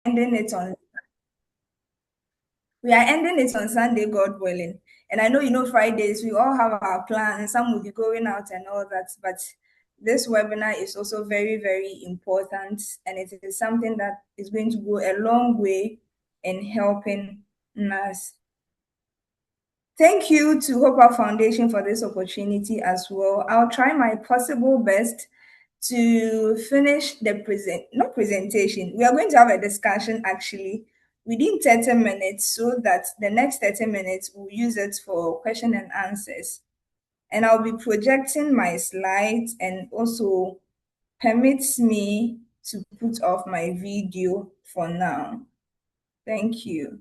ending it on we are ending it on Sunday, God willing. And I know Fridays we all have our plans. Some will be going out and all that, but this webinar is also very, very important, and it is something that is going to go a long way in helping us. Thank you to Hope Our Foundation for this opportunity as well. I'll try my possible best to finish the not presentation. We are going to have a discussion actually within 30 minutes so that the next 30 minutes we'll use it for question and answers. And I'll be projecting my slides and also permits me to put off my video for now. Thank you.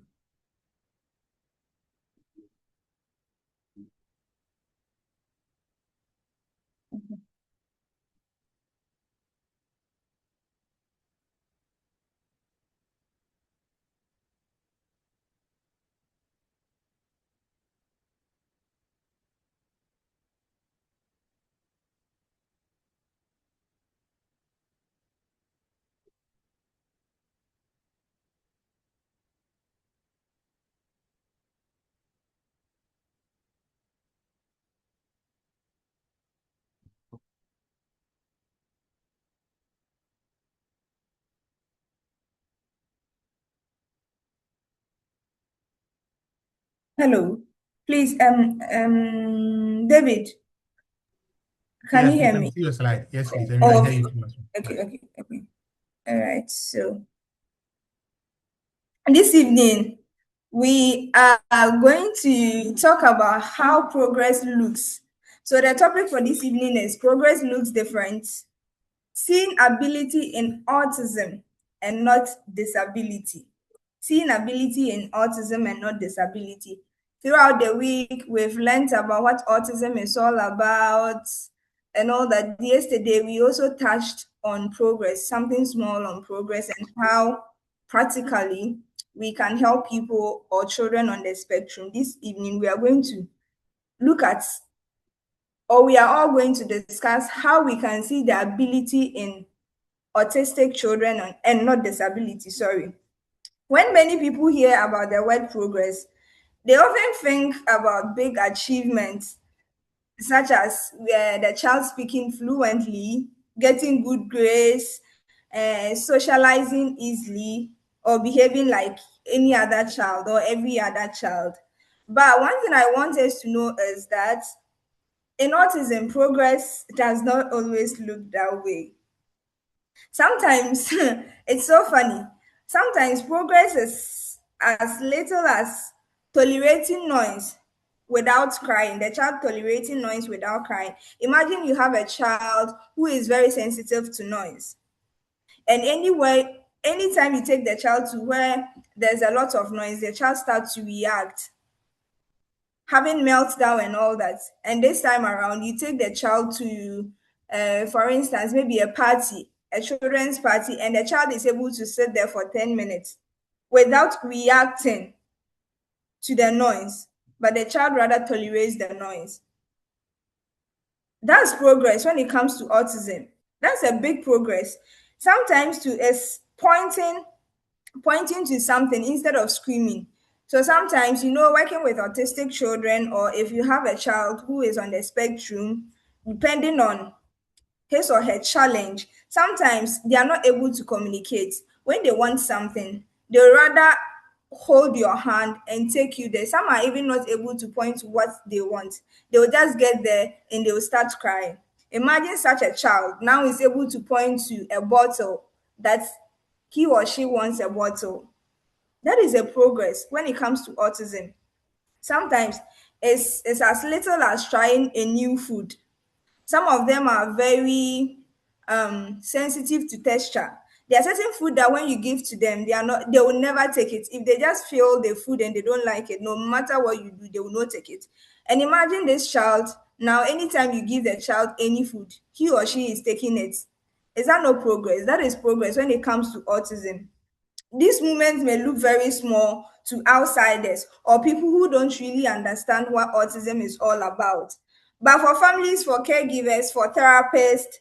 Hello. Please, David, can Yes, you please hear let me me? see your slide. Yes, please. I mean, I Oh, hear okay, you too much. okay, okay, okay. All right. So this evening, we are going to talk about how progress looks. So the topic for this evening is progress looks different. Seeing ability in autism and not disability. Seeing ability in autism and not disability. Throughout the week, we've learned about what autism is all about and all that. Yesterday, we also touched on progress, something small on progress, and how practically we can help people or children on the spectrum. This evening, we are going to look at, or we are all going to discuss how we can see the ability in autistic children and not disability, sorry. When many people hear about the word progress, they often think about big achievements such as the child speaking fluently, getting good grades, socializing easily, or behaving like any other child or every other child. But one thing I want us to know is that in autism, progress does not always look that way. Sometimes it's so funny. Sometimes progress is as little as tolerating noise without crying. The child tolerating noise without crying. Imagine you have a child who is very sensitive to noise. And anyway, anytime you take the child to where there's a lot of noise, the child starts to react, having meltdown and all that. And this time around, you take the child to, for instance, maybe a party, a children's party, and the child is able to sit there for 10 minutes without reacting to the noise, but the child rather tolerates the noise. That's progress when it comes to autism. That's a big progress. Sometimes to is pointing to something instead of screaming. So sometimes, working with autistic children, or if you have a child who is on the spectrum, depending on his or her challenge, sometimes they are not able to communicate. When they want something, they rather hold your hand and take you there. Some are even not able to point to what they want. They will just get there and they will start crying. Imagine such a child now is able to point to a bottle that he or she wants a bottle. That is a progress when it comes to autism. Sometimes it's as little as trying a new food. Some of them are very sensitive to texture. There are certain food that when you give to them, they will never take it. If they just feel the food and they don't like it, no matter what you do, they will not take it. And imagine this child now, anytime you give the child any food, he or she is taking it. Is that no progress? That is progress when it comes to autism. These movements may look very small to outsiders or people who don't really understand what autism is all about. But for families, for caregivers, for therapists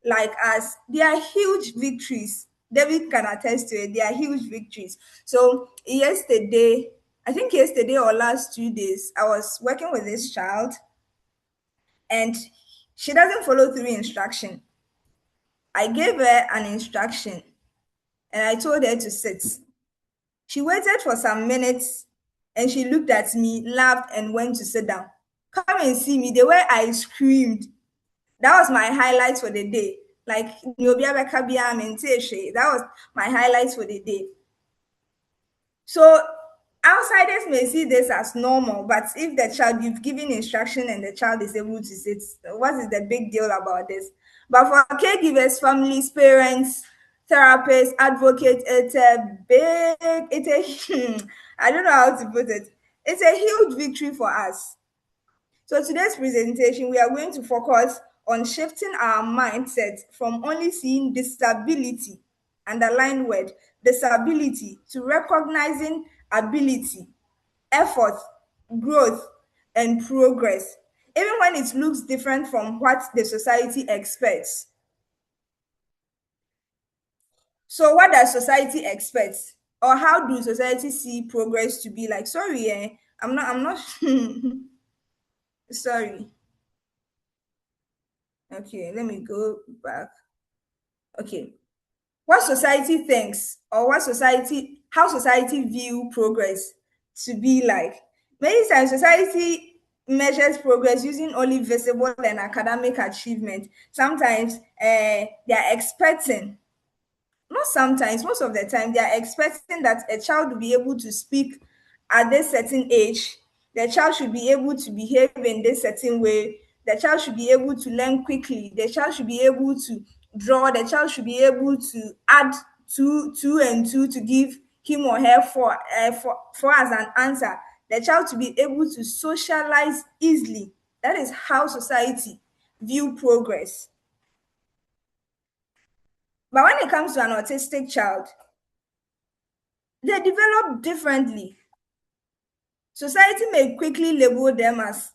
like us, they are huge victories. David can attest to it. They are huge victories. So yesterday, I think yesterday or last 2 days, I was working with this child and she doesn't follow through instruction. I gave her an instruction and I told her to sit. She waited for some minutes and she looked at me, laughed, and went to sit down. Come and see me. The way I screamed, that was my highlights for the day. Like, that was my highlights for the day. So outsiders may see this as normal, but if the child, you've given instruction and the child is able to sit, what is the big deal about this? But for caregivers, families, parents, therapists, advocates, it's a big, it's a, I don't know how to put it. It's a huge victory for us. So today's presentation, we are going to focus on shifting our mindset from only seeing disability, underline word, disability, to recognizing ability, effort, growth, and progress, even when it looks different from what the society expects. So what does society expect? Or how do society see progress to be like? Sorry, I'm not sorry. Okay, let me go back. Okay. What society thinks, or how society view progress to be like. Many times society measures progress using only visible and academic achievement. Sometimes they are expecting, not sometimes, most of the time, they are expecting that a child will be able to speak at this certain age. The child should be able to behave in this certain way. The child should be able to learn quickly. The child should be able to draw. The child should be able to add two and two to give him or her for as an answer. The child to be able to socialize easily. That is how society view progress. But when it comes to an autistic child, they develop differently. Society may quickly label them as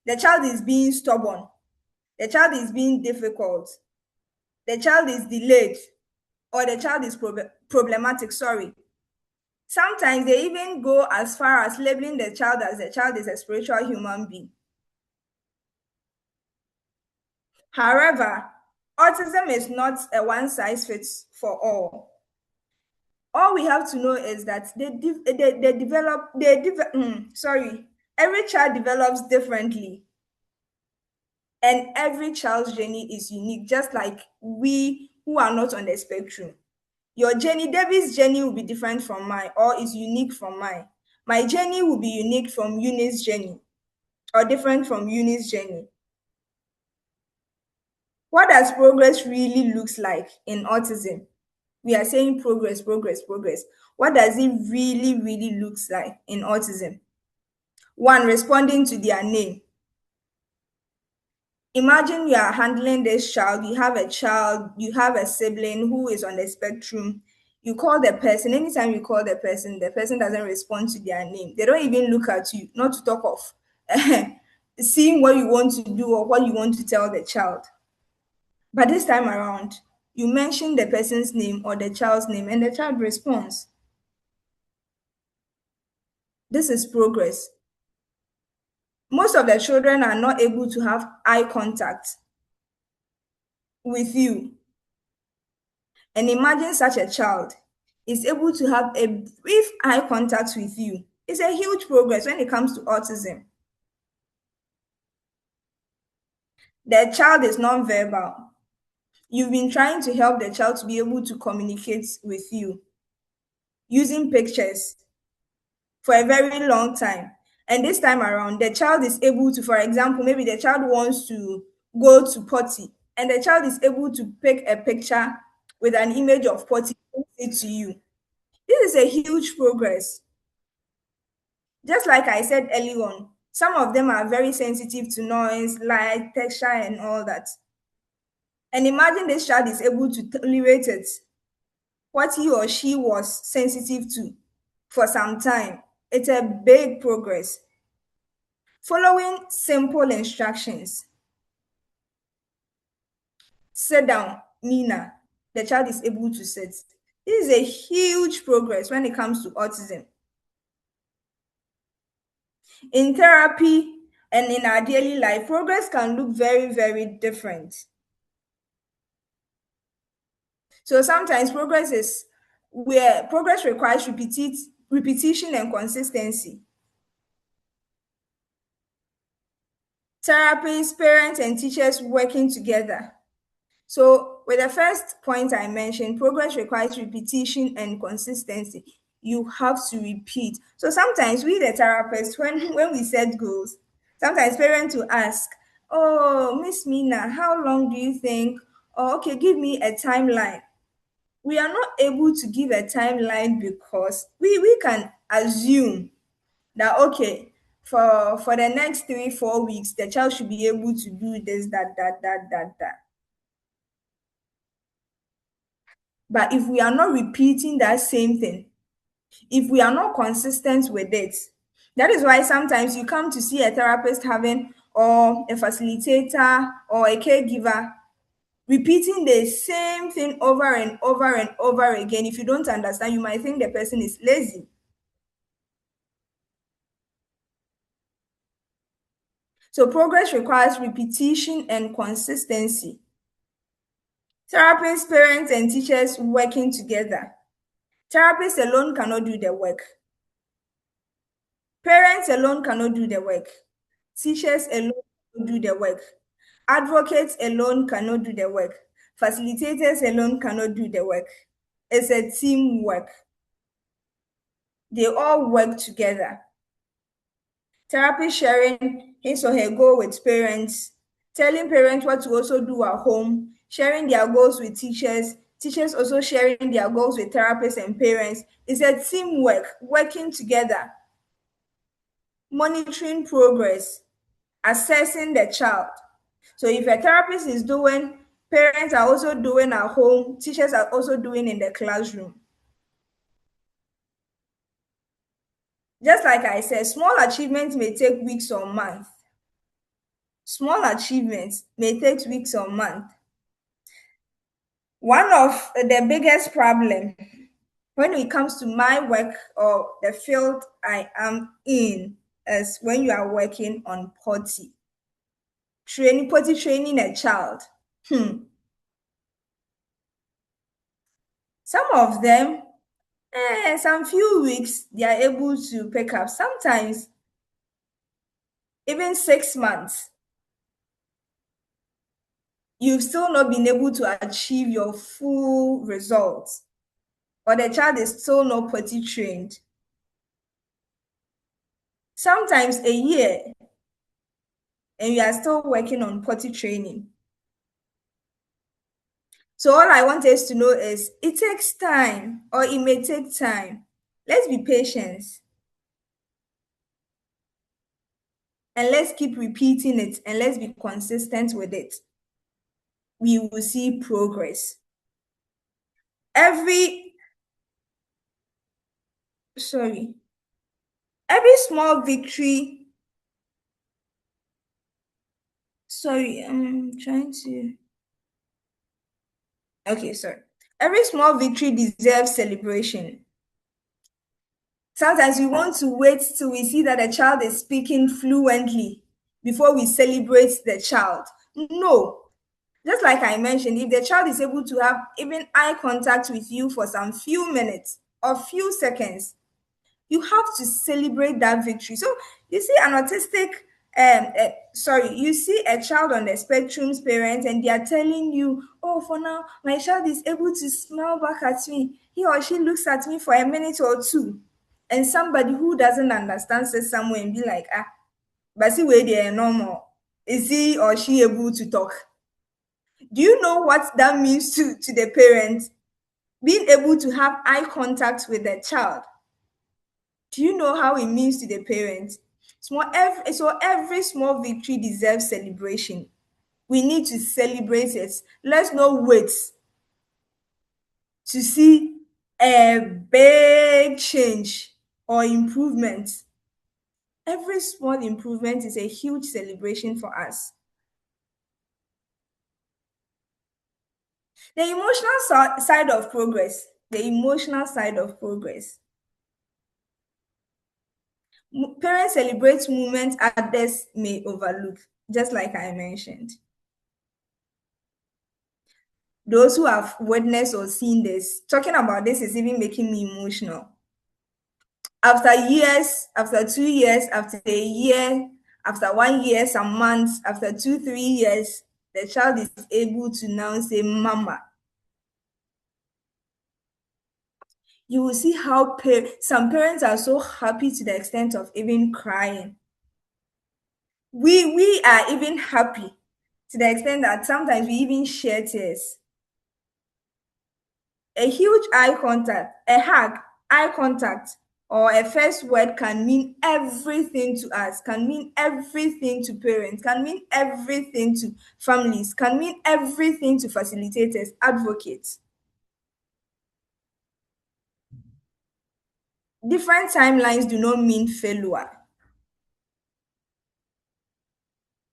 the child is being stubborn, the child is being difficult, the child is delayed, or the child is problematic. Sorry. Sometimes they even go as far as labeling the child as the child is a spiritual human being. However, autism is not a one size fits for all we have to know is that they develop sorry, every child develops differently and every child's journey is unique, just like we who are not on the spectrum. Your journey, David's journey, will be different from mine or is unique from mine. My journey will be unique from Eunice's journey or different from Eunice's journey. What does progress really looks like in autism? We are saying progress, progress, progress. What does it really looks like in autism? One, responding to their name. Imagine you are handling this child, you have a sibling who is on the spectrum. You call the person, anytime you call the person doesn't respond to their name. They don't even look at you, not to talk of seeing what you want to do or what you want to tell the child. But this time around, you mention the person's name or the child's name and the child responds. This is progress. Most of the children are not able to have eye contact with you. And imagine such a child is able to have a brief eye contact with you. It's a huge progress when it comes to autism. The child is non-verbal. You've been trying to help the child to be able to communicate with you using pictures for a very long time. And this time around, the child is able to, for example, maybe the child wants to go to potty, and the child is able to pick a picture with an image of potty and send it to you. This is a huge progress. Just like I said early on, some of them are very sensitive to noise, light, texture, and all that. And imagine this child is able to tolerate it, what he or she was sensitive to for some time. It's a big progress. Following simple instructions. Sit down, Mina. the child is able to sit. This is a huge progress when it comes to autism. In therapy and in our daily life, progress can look very, very different. So sometimes progress requires repetition and consistency. Therapists, parents, and teachers working together. So, with the first point I mentioned, progress requires repetition and consistency. You have to repeat. So sometimes we, the therapists, when we set goals, sometimes parents will ask, "Oh, Miss Mina, how long do you think?" Or, "Okay, give me a timeline." We are not able to give a timeline because we can assume that, okay, for the next 3 4 weeks the child should be able to do this, that. But if we are not repeating that same thing, if we are not consistent with it, that is why sometimes you come to see a therapist having, or a facilitator or a caregiver repeating the same thing over and over and over again. If you don't understand, you might think the person is lazy. So progress requires repetition and consistency. Therapists, parents, and teachers working together. Therapists alone cannot do the work. Parents alone cannot do the work. Teachers alone cannot do the work. Advocates alone cannot do the work. Facilitators alone cannot do the work. It's a teamwork. They all work together. Therapy sharing his or her goal with parents, telling parents what to also do at home, sharing their goals with teachers, teachers also sharing their goals with therapists and parents. It's a teamwork, working together, monitoring progress, assessing the child. So if a therapist is doing, parents are also doing at home, teachers are also doing in the classroom. Just like I said, small achievements may take weeks or months. Small achievements may take weeks or months. One of the biggest problem when it comes to my work or the field I am in is when you are working on potty training a child. Hmm. Some of them, some few weeks, they are able to pick up. Sometimes even 6 months, you've still not been able to achieve your full results, or the child is still not potty trained. Sometimes a year, and you are still working on potty training. So all I want us to know is it takes time, or it may take time. Let's be patient and let's keep repeating it and let's be consistent with it. We will see progress. Every sorry, every small victory. Sorry, I'm trying to. Okay, sorry. Every small victory deserves celebration. Sometimes we want to wait till we see that the child is speaking fluently before we celebrate the child. No. Just like I mentioned, if the child is able to have even eye contact with you for some few minutes or few seconds, you have to celebrate that victory. So you see an autistic, you see a child on the spectrum's parent, and they are telling you, "Oh, for now, my child is able to smile back at me. He or she looks at me for a minute or two." And somebody who doesn't understand says somewhere and be like, "Ah, but see where they are normal. Is he or she able to talk?" Do you know what that means to the parent? Being able to have eye contact with the child. Do you know how it means to the parents? So every small victory deserves celebration. We need to celebrate it. Let's not wait to see a big change or improvement. Every small improvement is a huge celebration for us. The emotional side of progress. The emotional side of progress. Parents celebrate moments others may overlook, just like I mentioned. Those who have witnessed or seen this, talking about this is even making me emotional. After years, after 2 years, after a year, after 1 year, some months, after 2, 3 years, the child is able to now say, Mama. You will see how some parents are so happy to the extent of even crying. We are even happy to the extent that sometimes we even share tears. A huge eye contact, a hug, eye contact, or a first word can mean everything to us, can mean everything to parents, can mean everything to families, can mean everything to facilitators, advocates. Different timelines do not mean failure.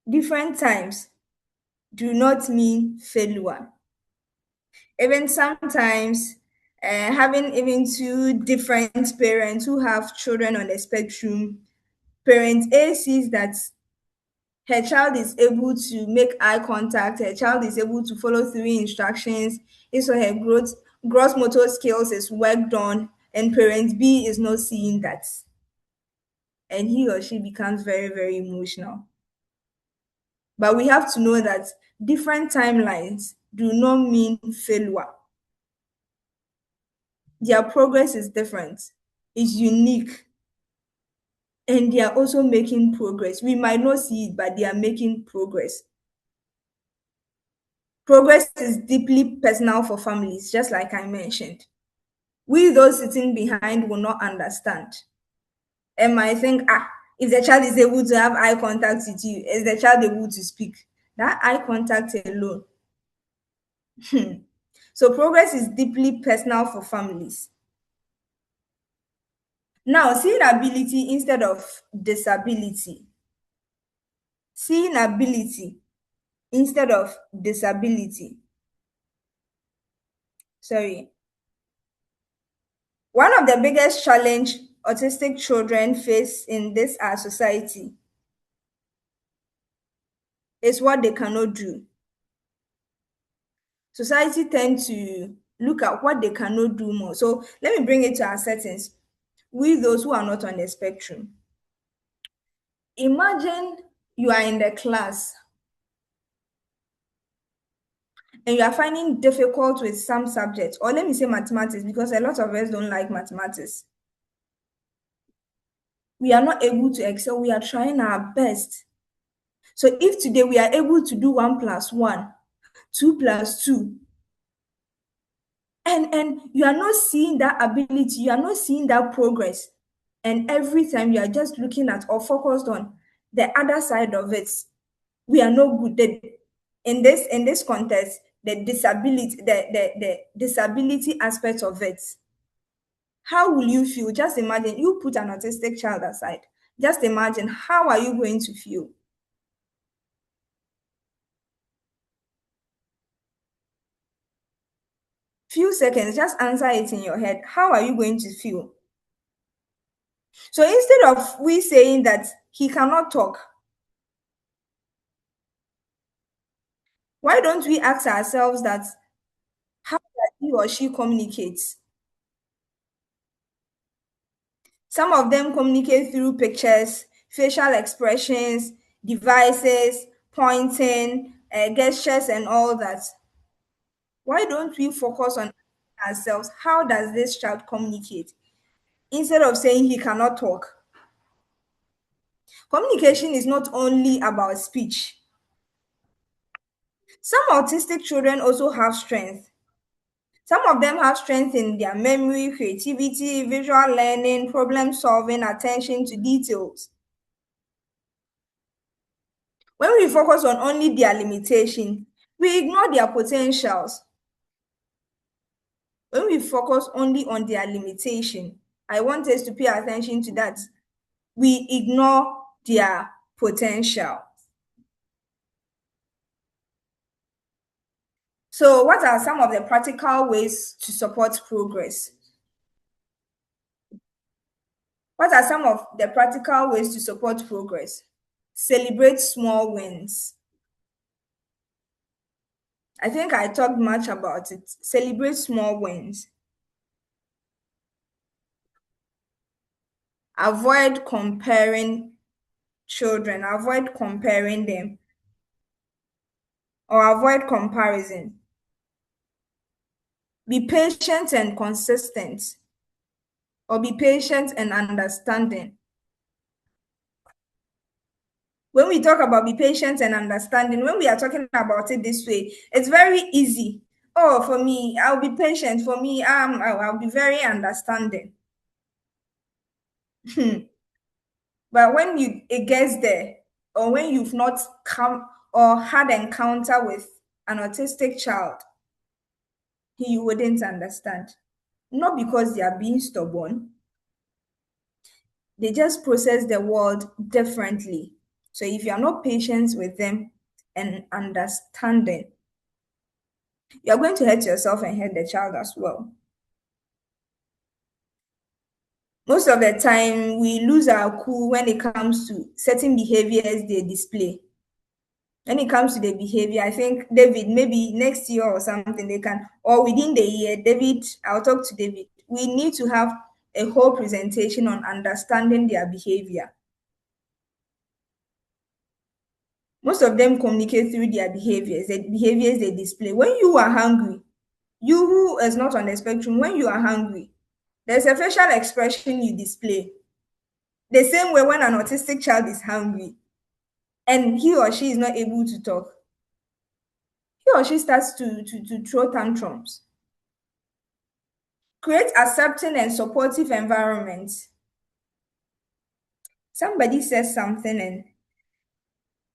Different times do not mean failure. Even sometimes, having even two different parents who have children on the spectrum, parent A sees that her child is able to make eye contact, her child is able to follow through instructions, so her gross motor skills is worked on, and parent B is not seeing that. And he or she becomes very, very emotional. But we have to know that different timelines do not mean failure. Their progress is different, is unique, and they are also making progress. We might not see it, but they are making progress. Progress is deeply personal for families, just like I mentioned. We, those sitting behind, will not understand and might think, if the child is able to have eye contact with you, is the child able to speak? That eye contact alone. So, progress is deeply personal for families. Now, seeing ability instead of disability. Seeing ability instead of disability. Sorry. One of the biggest challenge autistic children face in this our society is what they cannot do. Society tend to look at what they cannot do more. So let me bring it to our settings. We, those who are not on the spectrum. Imagine you are in the class and you are finding difficult with some subjects, or let me say mathematics, because a lot of us don't like mathematics. We are not able to excel. We are trying our best. So if today we are able to do 1 plus 1, 2 plus 2, and you are not seeing that ability, you are not seeing that progress, and every time you are just looking at or focused on the other side of it, we are not good. In this context, the disability aspect of it, how will you feel? Just imagine, you put an autistic child aside, just imagine, how are you going to feel? Few seconds, just answer it in your head. How are you going to feel? So instead of we saying that he cannot talk, why don't we ask ourselves that how does he or she communicates? Some of them communicate through pictures, facial expressions, devices, pointing, gestures, and all that. Why don't we focus on ourselves? How does this child communicate? Instead of saying he cannot talk. Communication is not only about speech. Some autistic children also have strength. Some of them have strength in their memory, creativity, visual learning, problem solving, attention to details. When we focus on only their limitation, we ignore their potentials. When we focus only on their limitation, I want us to pay attention to that. We ignore their potential. So, what are some of the practical ways to support progress? What are some of the practical ways to support progress? Celebrate small wins. I think I talked much about it. Celebrate small wins. Avoid comparing children, avoid comparing them, or avoid comparison. Be patient and consistent, or be patient and understanding. When we talk about be patient and understanding, when we are talking about it this way, it's very easy. Oh, for me, I'll be patient. For me, I'll be very understanding. But when it gets there, or when you've not come or had encounter with an autistic child, you wouldn't understand. Not because they are being stubborn, they just process the world differently. So if you are not patient with them and understanding, you're going to hurt yourself and hurt the child as well. Most of the time, we lose our cool when it comes to certain behaviors they display. When it comes to the behavior, I think David, maybe next year or something, they can, or within the year, David, I'll talk to David. We need to have a whole presentation on understanding their behavior. Most of them communicate through their behaviors, the behaviors they display. When you are hungry, you who is not on the spectrum, when you are hungry, there's a facial expression you display. The same way when an autistic child is hungry and he or she is not able to talk, he or she starts to throw tantrums. Create accepting and supportive environments. Somebody says something and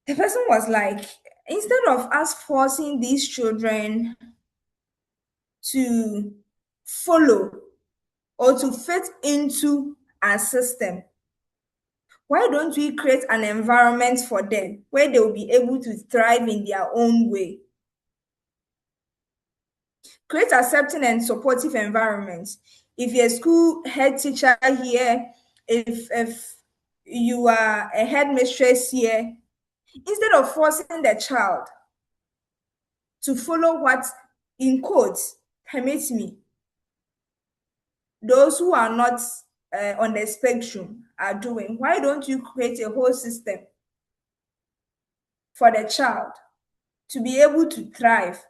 the person was like, instead of us forcing these children to follow or to fit into our system, why don't we create an environment for them where they will be able to thrive in their own way? Create accepting and supportive environments. If you're a school head teacher here, if you are a headmistress here, instead of forcing the child to follow what, in quotes, permit me, those who are not on the spectrum are doing, why don't you create a whole system for the child to be able to thrive?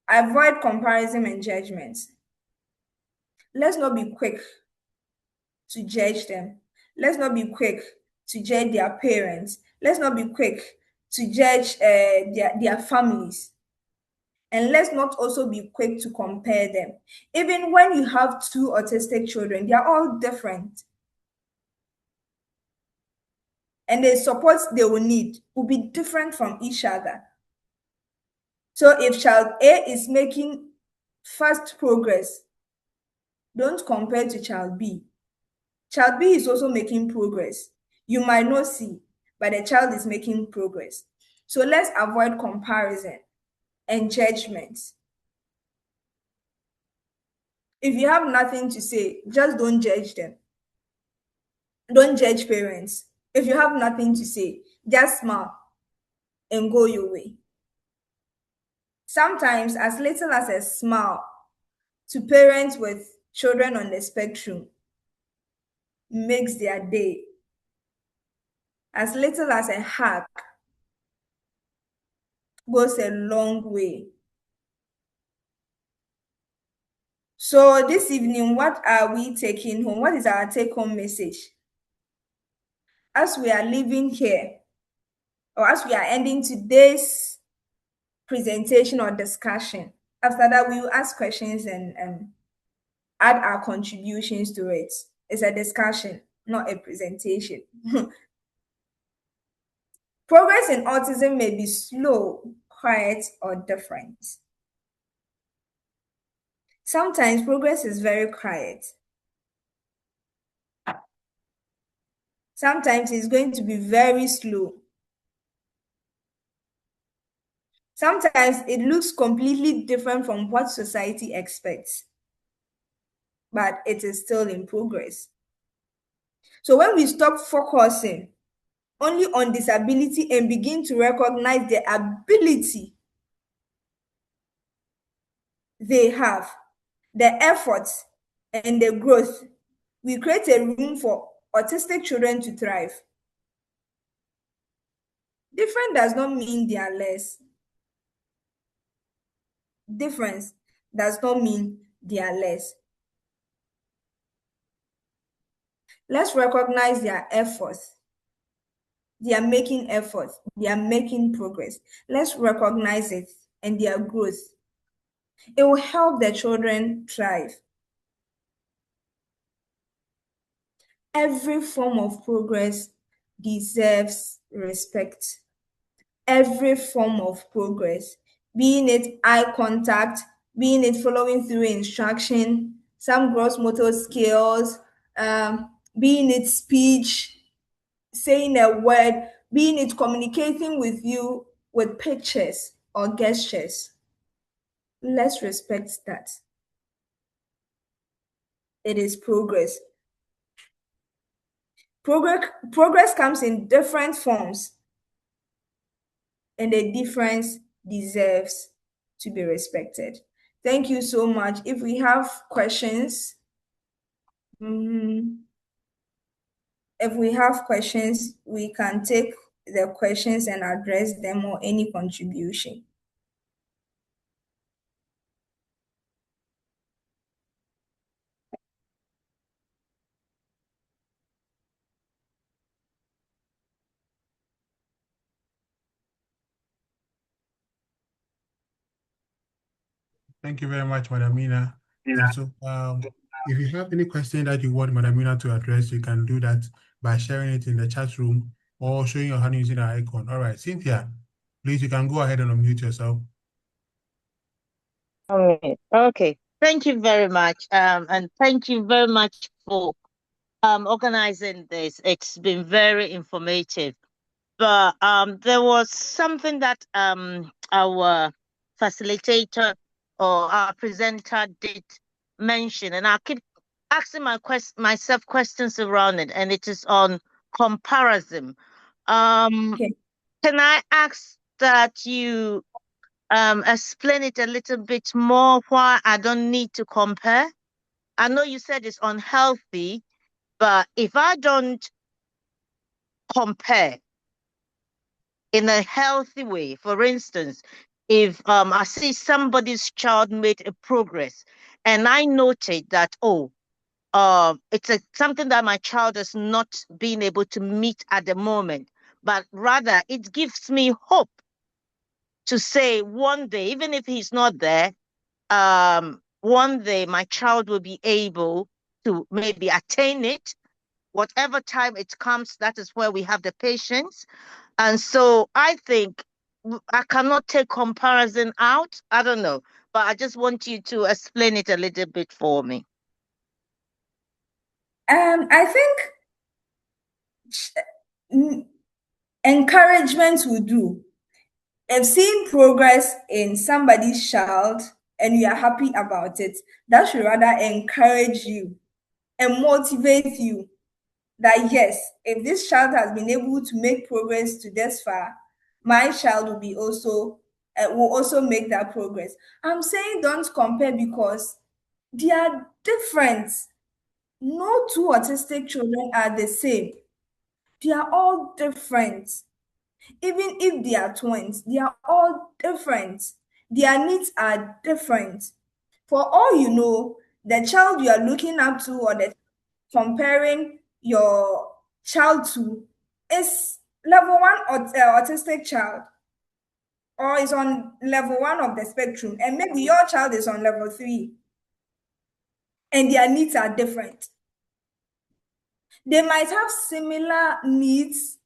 Avoid comparison and judgment. Let's not be quick to judge them. Let's not be quick to judge their parents. Let's not be quick to judge their families. And let's not also be quick to compare them. Even when you have two autistic children, they are all different. And the support they will need will be different from each other. So if child A is making fast progress, don't compare to child B. Child B is also making progress. You might not see, but the child is making progress. So let's avoid comparison and judgment. If you have nothing to say, just don't judge them. Don't judge parents. If you have nothing to say, just smile and go your way. Sometimes, as little as a smile to parents with children on the spectrum makes their day. As little as a hug goes a long way. So this evening, what are we taking home? What is our take-home message? As we are leaving here, or as we are ending today's presentation or discussion, after that, we will ask questions and add our contributions to it. It's a discussion, not a presentation. Progress in autism may be slow, quiet, or different. Sometimes progress is very quiet. Sometimes it's going to be very slow. Sometimes it looks completely different from what society expects, but it is still in progress. So when we stop focusing only on disability and begin to recognize the ability they have, the efforts, and the growth, we create a room for autistic children to thrive. Different does not mean they are less. Difference does not mean they are less. Let's recognize their efforts. They are making efforts. They are making progress. Let's recognize it and their growth. It will help the children thrive. Every form of progress deserves respect. Every form of progress, being it eye contact, being it following through instruction, some gross motor skills, being it speech, saying a word, being it communicating with you with pictures or gestures. Let's respect that. It is progress. Progress comes in different forms, and the difference deserves to be respected. Thank you so much. If we have questions, mm, we can take the questions and address them or any contribution. Thank you very much, Madam Mina. So, if you have any question that you want Madam Mina to address, you can do that by sharing it in the chat room or showing your hand using the icon. All right, Cynthia, please, you can go ahead and unmute yourself. Okay. Thank you very much. And thank you very much for organizing this. It's been very informative. But there was something that our facilitator or our presenter did mention, and I keep asking myself questions around it, and it is on comparison. Okay. Can I ask that you explain it a little bit more why I don't need to compare? I know you said it's unhealthy, but if I don't compare in a healthy way, for instance, if I see somebody's child made a progress and I noted that, it's something that my child has not been able to meet at the moment, but rather it gives me hope to say one day, even if he's not there, one day my child will be able to maybe attain it. Whatever time it comes, that is where we have the patience. And so I think I cannot take comparison out. I don't know, but I just want you to explain it a little bit for me. I think encouragement will do. If seeing progress in somebody's child and you are happy about it, that should rather encourage you and motivate you that yes, if this child has been able to make progress to this far, my child will also make that progress. I'm saying don't compare because they are different. No two autistic children are the same. They are all different. Even if they are twins, they are all different. Their needs are different. For all you know, the child you are looking up to or the comparing your child to is level one autistic child or is on level one of the spectrum, and maybe your child is on level three, and their needs are different. They might have similar needs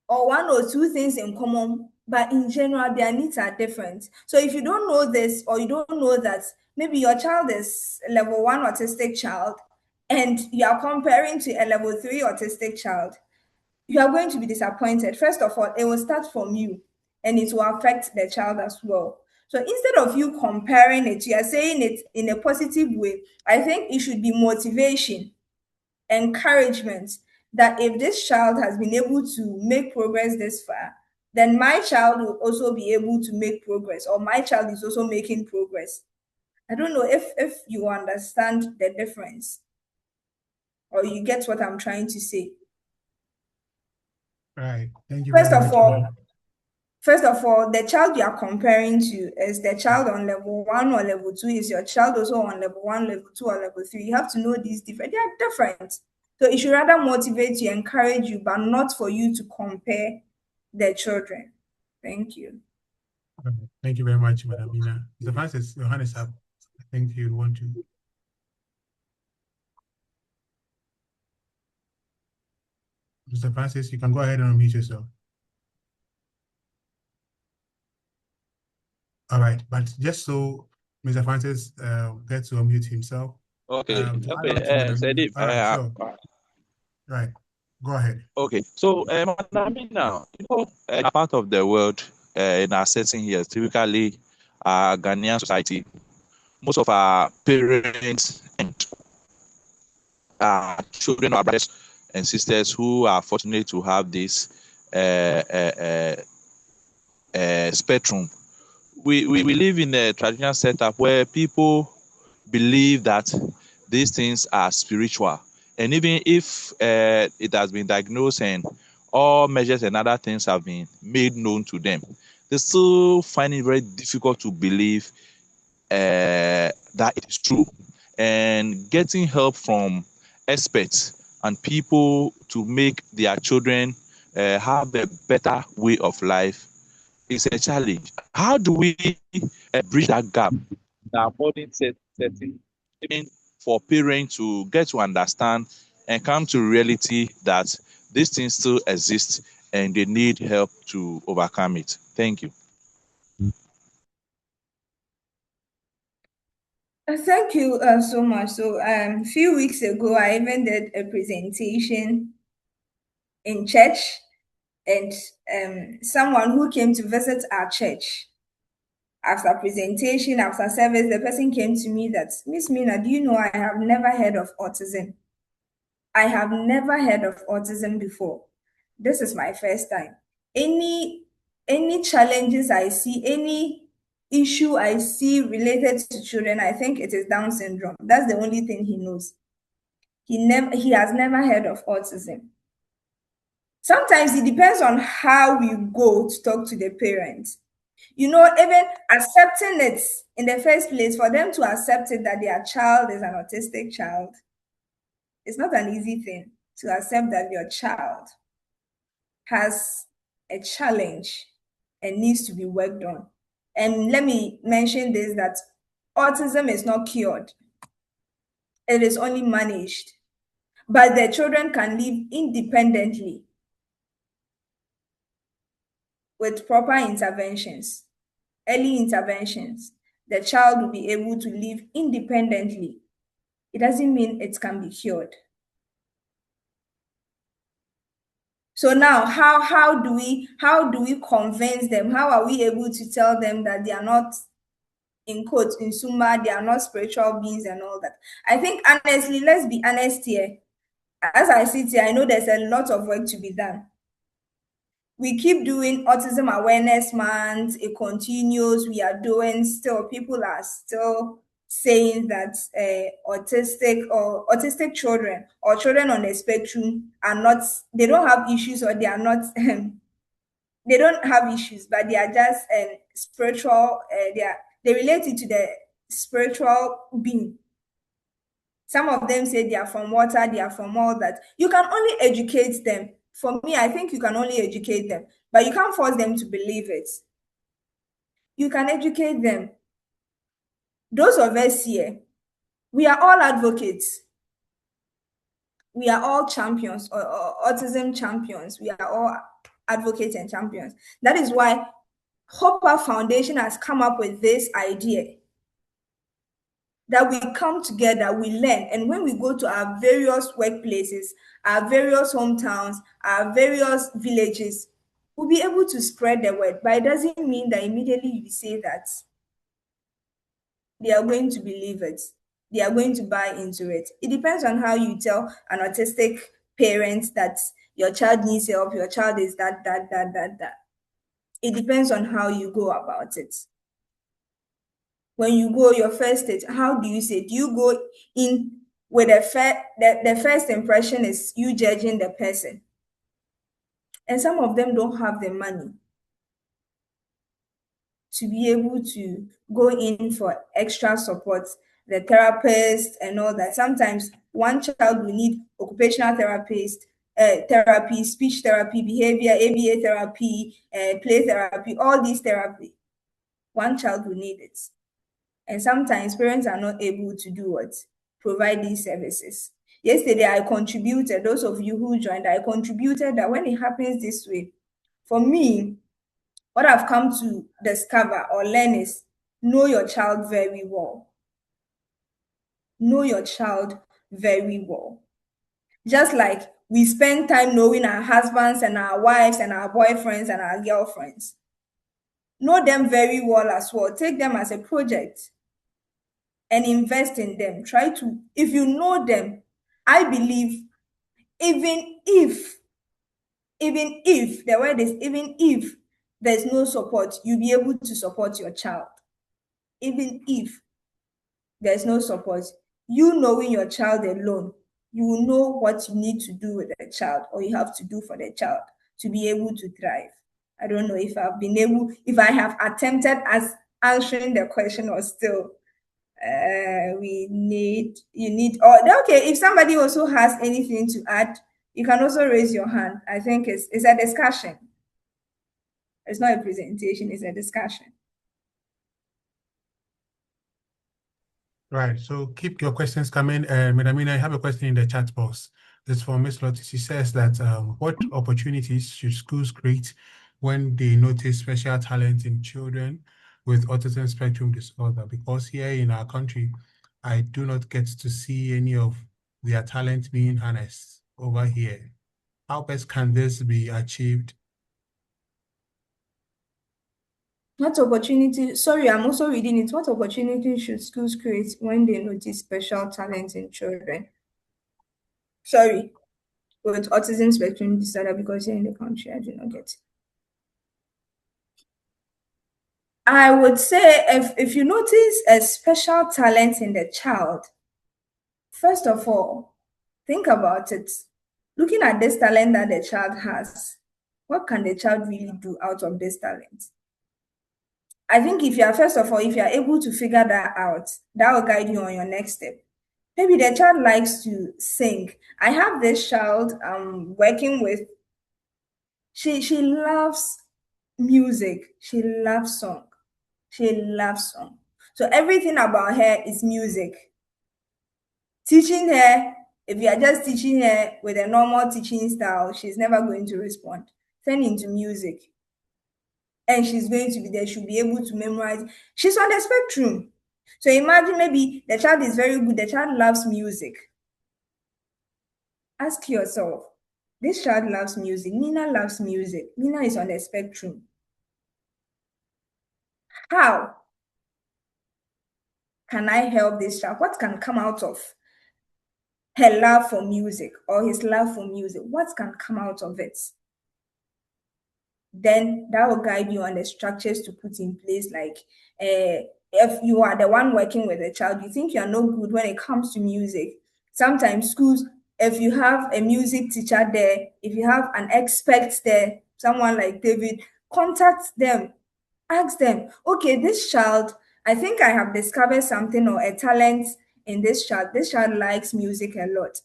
or one or two things in common, but in general, their needs are different. So if you don't know this or you don't know that maybe your child is a level one autistic child and you are comparing to a level three autistic child, you are going to be disappointed. First of all, it will start from you. and it will affect the child as well. So instead of you comparing it, you are saying it in a positive way. I think it should be motivation, encouragement, that if this child has been able to make progress this far, then my child will also be able to make progress, or my child is also making progress. I don't know if you understand the difference, or you get what I'm trying to say. Right. Thank you First very of much. all, First of all, the child you are comparing to is the child on level 1 or level 2. Is your child also on level 1, level 2, or level 3? You have to know these different. They are different. So it should rather motivate you, encourage you, but not for you to compare the children. Thank you. Thank you very much, Madam Mina. Mr. Francis, your hand is up. I think you want to. Mr. Francis, you can go ahead and unmute yourself. All right, but just so Mr. Francis gets to unmute himself. Okay. To add on to Madam Mina. All right, sure. Right, go ahead. Okay. So, Madam Mina, in a part of the world, in our setting here, typically, Ghanaian society, most of our parents and children, our brothers and sisters who are fortunate to have this spectrum, we live in a traditional setup where people believe that these things are spiritual. And even if it has been diagnosed and all measures and other things have been made known to them, they still find it very difficult to believe that it is true. And getting help from experts and people to make their children have a better way of life is a challenge. How do we bridge that gap in our modern setting, even for parents to get to understand and come to reality that these things still exist and they need help to overcome it? Thank you. Thank you so much. So, a few weeks ago, I even did a presentation in church, and someone who came to visit our church, after presentation, after service, the person came to me that, Miss Mina, do you know I have never heard of autism? I have never heard of autism before. This is my first time. Any challenges I see, any issue I see related to children, I think it is Down syndrome. That's the only thing he knows. He has never heard of autism. Sometimes it depends on how we go to talk to the parents. Even accepting it in the first place, for them to accept it that their child is an autistic child, it's not an easy thing to accept that your child has a challenge and needs to be worked on. And let me mention this, that autism is not cured, it is only managed. But the children can live independently with proper interventions, early interventions. The child will be able to live independently. It doesn't mean it can be cured. So now, how do we convince them? How are we able to tell them that they are not, in quotes, in summa, they are not spiritual beings and all that? I think, honestly, let's be honest here. As I sit here, I know there's a lot of work to be done. We keep doing Autism Awareness Month. It continues. We are doing still. People are still saying that autistic children or children on the spectrum are not. They don't have issues, or they are not. They don't have issues, but they are just spiritual. They relate it to the spiritual being. Some of them say they are from water, they are from all that. You can only educate them. For me, I think you can only educate them, but you can't force them to believe it. You can educate them. Those of us here, we are all advocates. We are all champions, or autism champions. We are all advocates and champions. That is why Hopper Foundation has come up with this idea that we come together, we learn, and when we go to our various workplaces, our various hometowns, our various villages, We'll be able to spread the word, but it doesn't mean that immediately you say that they are going to believe it. They are going to buy into it. It depends on how you tell an autistic parent that your child needs help, your child is that. It depends on how you go about it. When you go your first stage, how do you say? Do you go in with the first impression is you judging the person? And some of them don't have the money to be able to go in for extra support, the therapist and all that. Sometimes one child will need occupational therapy, speech therapy, behavior, ABA therapy, play therapy, all these therapy. One child will need it. And sometimes parents are not able to do what? Provide these services. Yesterday, I contributed, those of you who joined, I contributed that when it happens this way, for me, what I've come to discover or learn is know your child very well. Know your child very well. Just like we spend time knowing our husbands and our wives and our boyfriends and our girlfriends. Know them very well as well. Take them as a project and invest in them. Try to, if you know them, I believe even if the word is even if there's no support, you'll be able to support your child. Even if there's no support, you knowing your child alone, you will know what you need to do with the child or you have to do for the child to be able to thrive. I don't know if if I have attempted as answering the question or still you need, or okay, if somebody also has anything to add, you can also raise your hand. I think it's a discussion. It's not a presentation, it's a discussion. Right. So keep your questions coming. Madam Mina, I have a question in the chat box. This from Miss Lottie. She says that what opportunities should schools create when they notice special talent in children with autism spectrum disorder? Because here in our country, I do not get to see any of their talent being harnessed over here. How best can this be achieved? What opportunity? Sorry, I'm also reading it. What opportunity should schools create when they notice special talent in children? Sorry, with autism spectrum disorder, because here in the country, I do not get it. I would say if you notice a special talent in the child, first of all, think about it. Looking at this talent that the child has, what can the child really do out of this talent? I think if you are, first of all, if you are able to figure that out, that will guide you on your next step. Maybe the child likes to sing. I have this child working with, she loves music. She loves song. She loves song. So everything about her is music. Teaching her, if you are just teaching her with a normal teaching style, she's never going to respond. Turn into music. And she's going to be there. She'll be able to memorize. She's on the spectrum. So imagine maybe the child is very good. The child loves music. Ask yourself, this child loves music. Mina loves music. Mina is on the spectrum. How can I help this child? What can come out of her love for music or his love for music? What can come out of it? Then that will guide you on the structures to put in place. Like if you are the one working with a child, you think you're no good when it comes to music. Sometimes schools, if you have a music teacher there, if you have an expert there, someone like David, contact them, ask them, okay, this child, I think I have discovered something or a talent in this child. This child likes music a lot.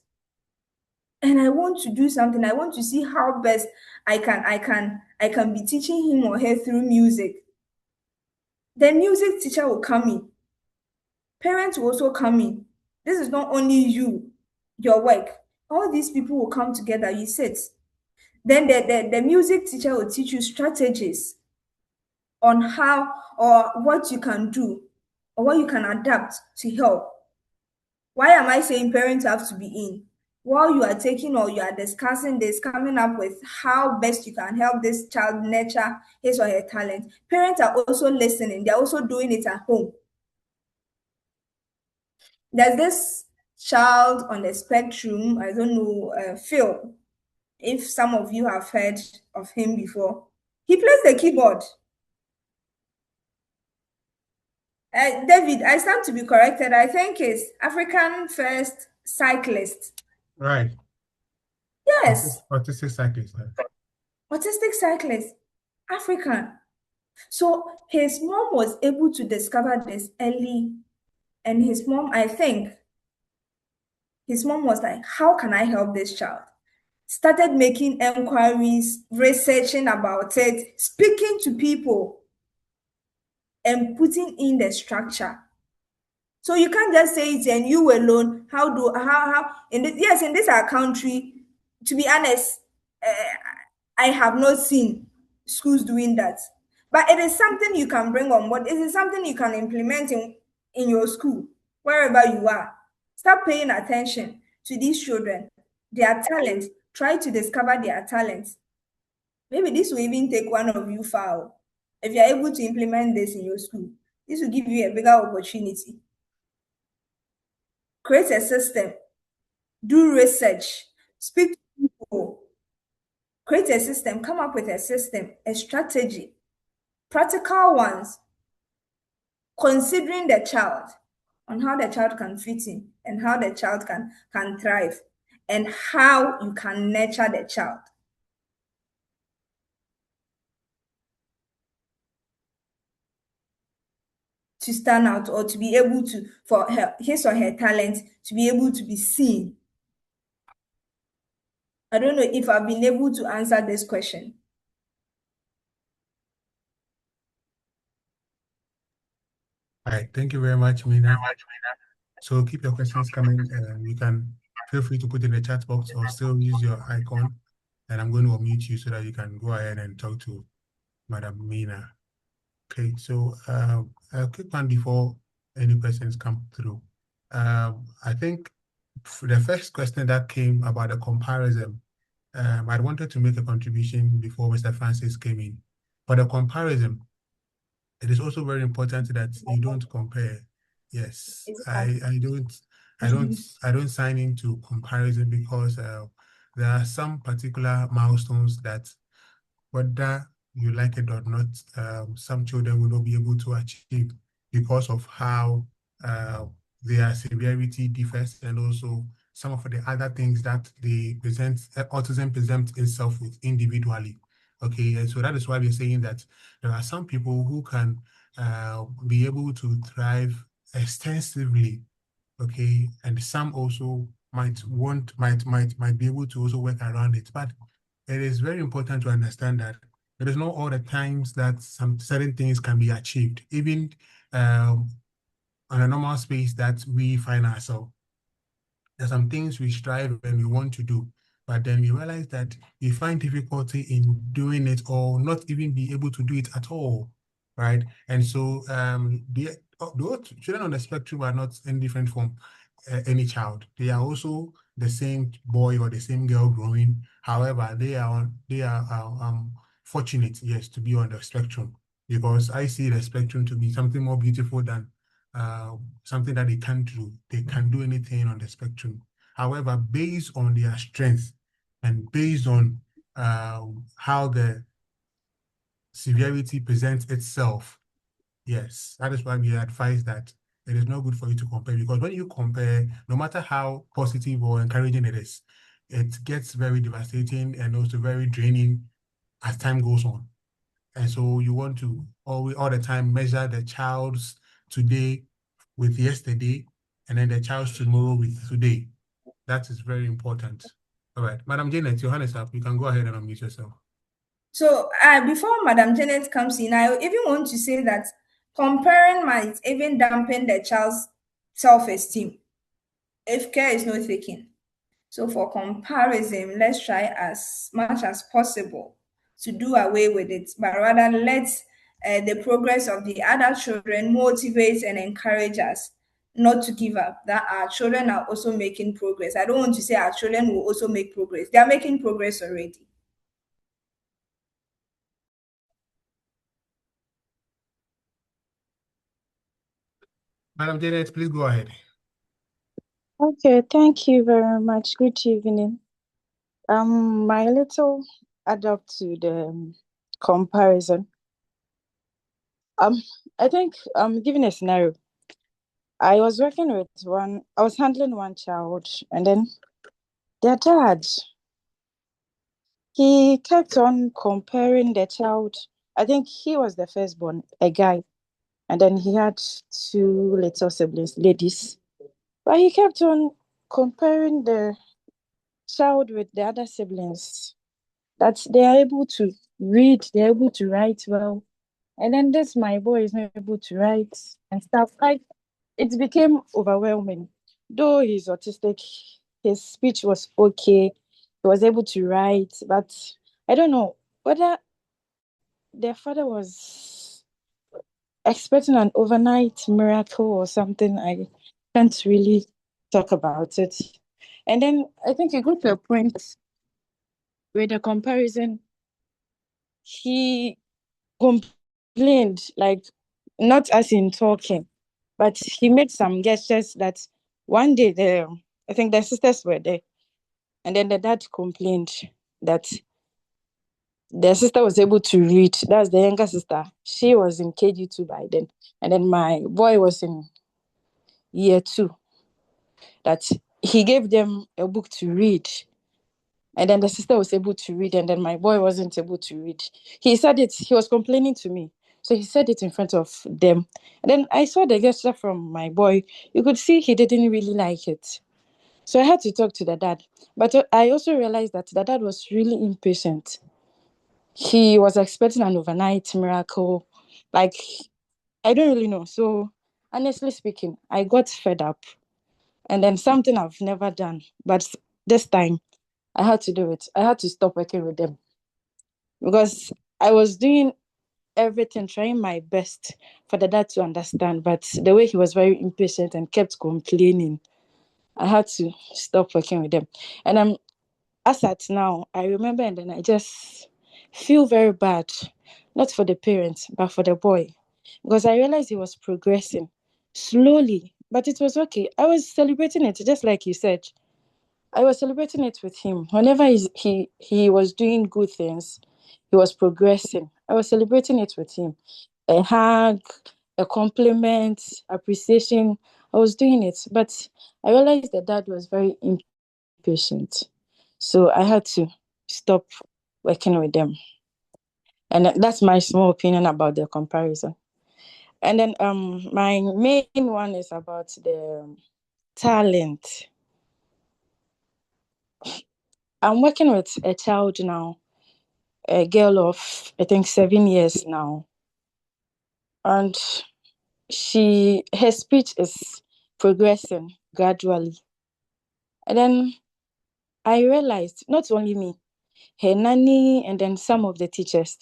And I want to do something. I want to see how best I can be teaching him or her through music. The music teacher will come in. Parents will also come in. This is not only you, your work. All these people will come together. You sit. Then the music teacher will teach you strategies on how or what you can do or what you can adapt to help. Why am I saying parents have to be in? while you are taking or you are discussing this, coming up with how best you can help this child nurture his or her talent, parents are also listening. They're also doing it at home. There's this child on the spectrum, I don't know, Phil, if some of you have heard of him before. He plays the keyboard. David, I stand to be corrected. I think he's African first cyclist. Right. Yes. Autistic cyclist. Autistic cyclist. African. So his mom was able to discover this early. And his mom, I think, his mom was like, how can I help this child? Started making inquiries, researching about it, speaking to people, and putting in the structure. So you can't just say it and you alone. How in this, yes, in this our country, to be honest, I have not seen schools doing that. But it is something you can bring on board. It is something you can implement in your school, wherever you are. Start paying attention to these children, their talents. Try to discover their talents. Maybe this will even take one of you far. If you're able to implement this in your school, this will give you a bigger opportunity. Create a system, do research, speak to people, create a system, come up with a system, a strategy, practical ones, considering the child, on how the child can fit in and how the child can thrive and how you can nurture the child. To stand out or to be able to, for his or her talent to be able to be seen. I don't know if I've been able to answer this question. All right. Thank you very much, Mina. So keep your questions coming. You can feel free to put in the chat box or still use your icon. And I'm going to unmute you so that you can go ahead and talk to Madam Mina. Okay, so a quick one before any questions come through. I think the first question that came about the comparison, I wanted to make a contribution before Mr. Francis came in. For the comparison, it is also very important that you don't compare. Yes, I don't sign into comparison because there are some particular milestones that whether you like it or not, some children will not be able to achieve because of how their severity differs and also some of the other things that they present, autism presents itself with individually. Okay, and so that is why we're saying that there are some people who can be able to thrive extensively, okay, and some also might be able to also work around it. But it is very important to understand that it is not all the times that some certain things can be achieved, even on a normal space that we find ourselves. There's some things we strive and we want to do, but then we realize that we find difficulty in doing it or not even be able to do it at all, right? And so those children on the spectrum are not any different from any child. They are also the same boy or the same girl growing. However, they are fortunate, yes, to be on the spectrum because I see the spectrum to be something more beautiful than something that they can't do. They can do anything on the spectrum. However, based on their strength and based on how the severity presents itself, yes, that is why we advise that it is not good for you to compare because when you compare, no matter how positive or encouraging it is, it gets very devastating and also very draining as time goes on. And so you want to all the time measure the child's today with yesterday and then the child's tomorrow with today. That is very important. All right. Madam Janet, your hand is up. You can go ahead and unmute yourself. So before Madam Janet comes in, I even want to say that comparing might even dampen the child's self-esteem if care is not taken. So for comparison, let's try as much as possible to do away with it, but rather let the progress of the other children motivate and encourage us, not to give up, that our children are also making progress. I don't want to say our children will also make progress. They are making progress already. Madam Janet, please go ahead. Okay, thank you very much. Good evening. My little add up to the comparison. I think giving a scenario. I was handling one child, and then their dad, he kept on comparing the child. I think he was the firstborn, a guy, and then he had two little siblings, ladies. But he kept on comparing the child with the other siblings, that they are able to read, they're able to write well. And then this my boy is not able to write and stuff. Like, it became overwhelming. Though he's autistic, his speech was okay. He was able to write, but I don't know whether their father was expecting an overnight miracle or something. I can't really talk about it. And then I think it got to a point where the comparison, he complained, like, not as in talking, but he made some gestures that one day I think the sisters were there, and then the dad complained that the sister was able to read. That's the younger sister. She was in KG2 by then, and then my boy was in year 2. That he gave them a book to read, and then the sister was able to read, and then my boy wasn't able to read. He said it, he was complaining to me. So he said it in front of them. And then I saw the gesture from my boy. You could see he didn't really like it. So I had to talk to the dad. But I also realized that the dad was really impatient. He was expecting an overnight miracle. Like, I don't really know. So honestly speaking, I got fed up. And then something I've never done. But this time, I had to do it. I had to stop working with them because I was doing everything, trying my best for the dad to understand. But the way he was very impatient and kept complaining, I had to stop working with them. And as at now, I remember, and then I just feel very bad, not for the parents, but for the boy, because I realized he was progressing slowly, but it was okay. I was celebrating it, just like you said. I was celebrating it with him. Whenever he was doing good things, he was progressing. I was celebrating it with him. A hug, a compliment, appreciation. I was doing it. But I realized that dad was very impatient. So I had to stop working with them. And that's my small opinion about the comparison. And then my main one is about the talent. I'm working with a child now, a girl of I think 7 years now, and her speech is progressing gradually. And then I realized, not only me, her nanny and then some of the teachers,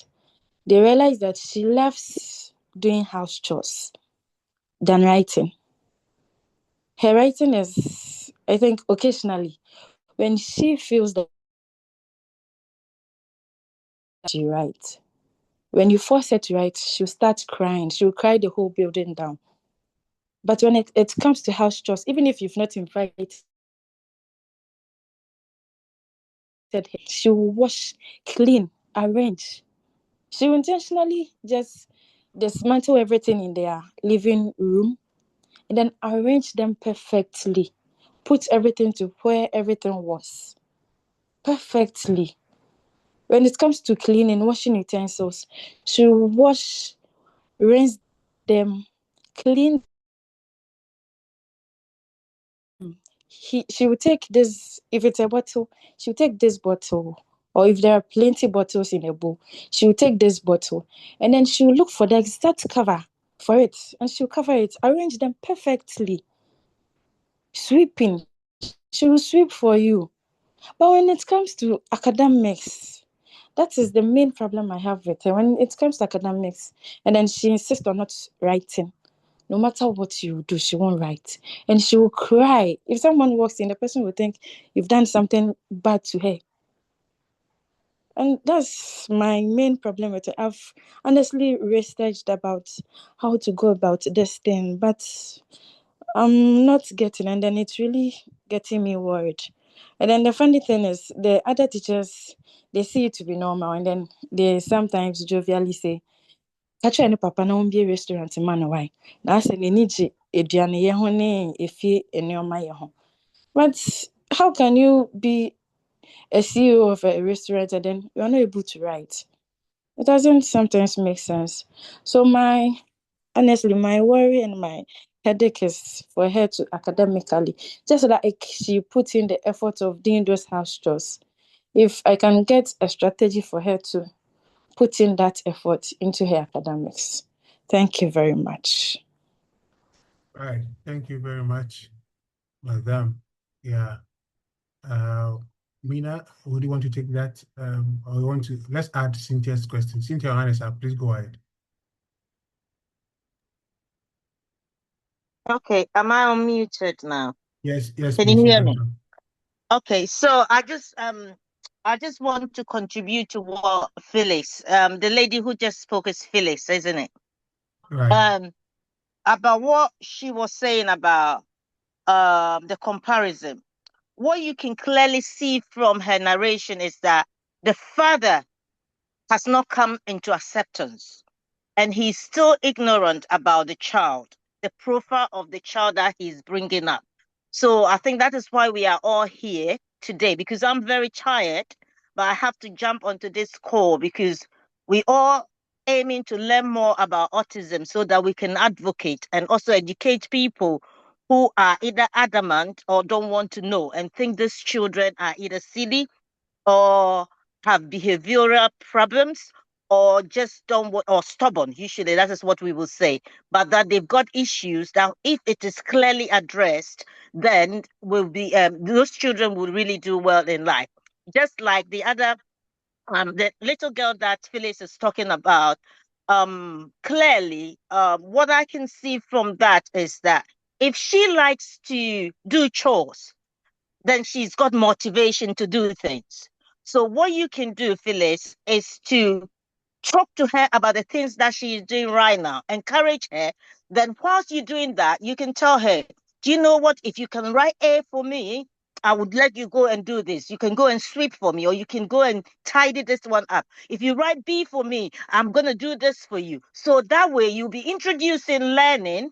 they realized that she loves doing house chores than writing. Her writing is, I think, occasionally when she feels that she writes. When you force her to write, she'll start crying. She'll cry the whole building down. But when it comes to house chores, even if you've not invited her, she will wash, clean, arrange. She will intentionally just dismantle everything in their living room and then arrange them perfectly. Put everything to where everything was. Perfectly. When it comes to cleaning, washing utensils, she will wash, rinse them, clean. She will take this, if it's a bottle, she'll take this bottle, or if there are plenty bottles in a bowl, she'll take this bottle and then she'll look for the exact cover for it, and she'll cover it, arrange them perfectly. Sweeping, she will sweep for you. But when it comes to academics, that is the main problem I have with her. When it comes to academics, and then she insists on not writing, no matter what you do, she won't write. And she will cry. If someone walks in, the person will think you've done something bad to her. And that's my main problem with it. I've honestly researched about how to go about this thing, but I'm not getting, and then it's really getting me worried. And then the funny thing is, the other teachers, they see it to be normal, and then they sometimes jovially say, "Kacha any papa na umbi restaurant man why?" That's an energy. Eduane ye ho ne efi enioma ye ho. But how can you be a CEO of a restaurant and then you're not able to write? It doesn't sometimes make sense. So honestly, my worry and my headache is for her to academically, just so that she put in the effort of doing those house chores. If I can get a strategy for her to put in that effort into her academics. Thank you very much. Right. Thank you very much, Madam. Yeah. Mina, would you want to take that? Or you want to, let's add Cynthia's question. Cynthia, your hand is up. Please go ahead. Okay, am I unmuted now? Yes, Can you please. You hear can me? talk. Okay, so I just want to contribute to what Phyllis, the lady who just spoke is Phyllis, isn't it? Right. About what she was saying about the comparison. What you can clearly see from her narration is that the father has not come into acceptance, and he's still ignorant about the child, the profile of the child that he's bringing up. So I think that is why we are all here today, because I'm very tired, but I have to jump onto this call because we all aiming to learn more about autism so that we can advocate and also educate people who are either adamant or don't want to know and think these children are either silly or have behavioral problems or just don't want or stubborn. Usually that is what we will say, but that they've got issues that if it is clearly addressed, then will be those children will really do well in life, just like the little girl that Phyllis is talking about. Clearly, what I can see from that is that if she likes to do chores, then she's got motivation to do things. So what you can do, Phyllis, is to talk to her about the things that she is doing right now, encourage her. Then whilst you're doing that, you can tell her, do you know what? If you can write A for me, I would let you go and do this. You can go and sweep for me, or you can go and tidy this one up. If you write B for me, I'm going to do this for you. So that way you'll be introducing learning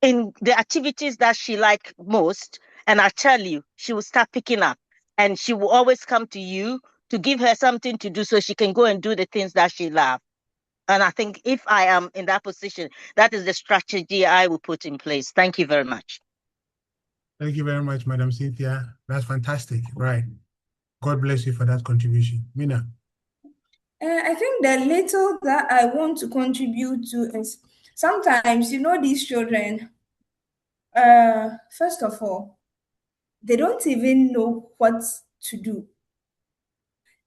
in the activities that she like most, and I tell you, she will start picking up, and she will always come to you to give her something to do so she can go and do the things that she loves. And I think if I am in that position, that is the strategy I will put in place. Thank you very much. Thank you very much, Madam Cynthia. That's fantastic. Right. God bless you for that contribution. Mina. I think the little that I want to contribute to is sometimes, these children, first of all, they don't even know what to do.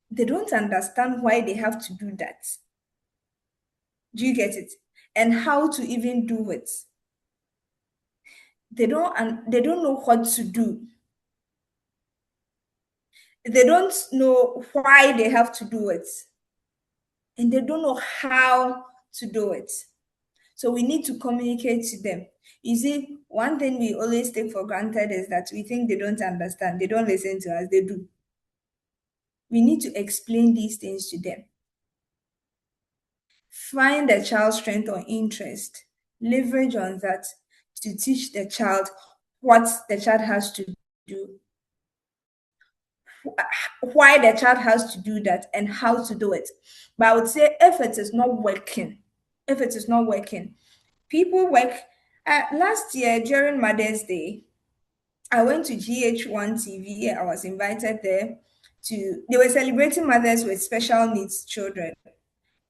They don't understand why they have to do that. Do you get it? And how to even do it. They don't know what to do. They don't know why they have to do it. And they don't know how to do it. So we need to communicate to them. You see, one thing we always take for granted is that we think they don't understand. They don't listen to us. They do. We need to explain these things to them. Find the child's strength or interest. Leverage on that to teach the child what the child has to do, why the child has to do that, and how to do it. But I would say if it is not working, people work. Last year during Mother's Day, I went to GH1 TV. I was invited there they were celebrating mothers with special needs children.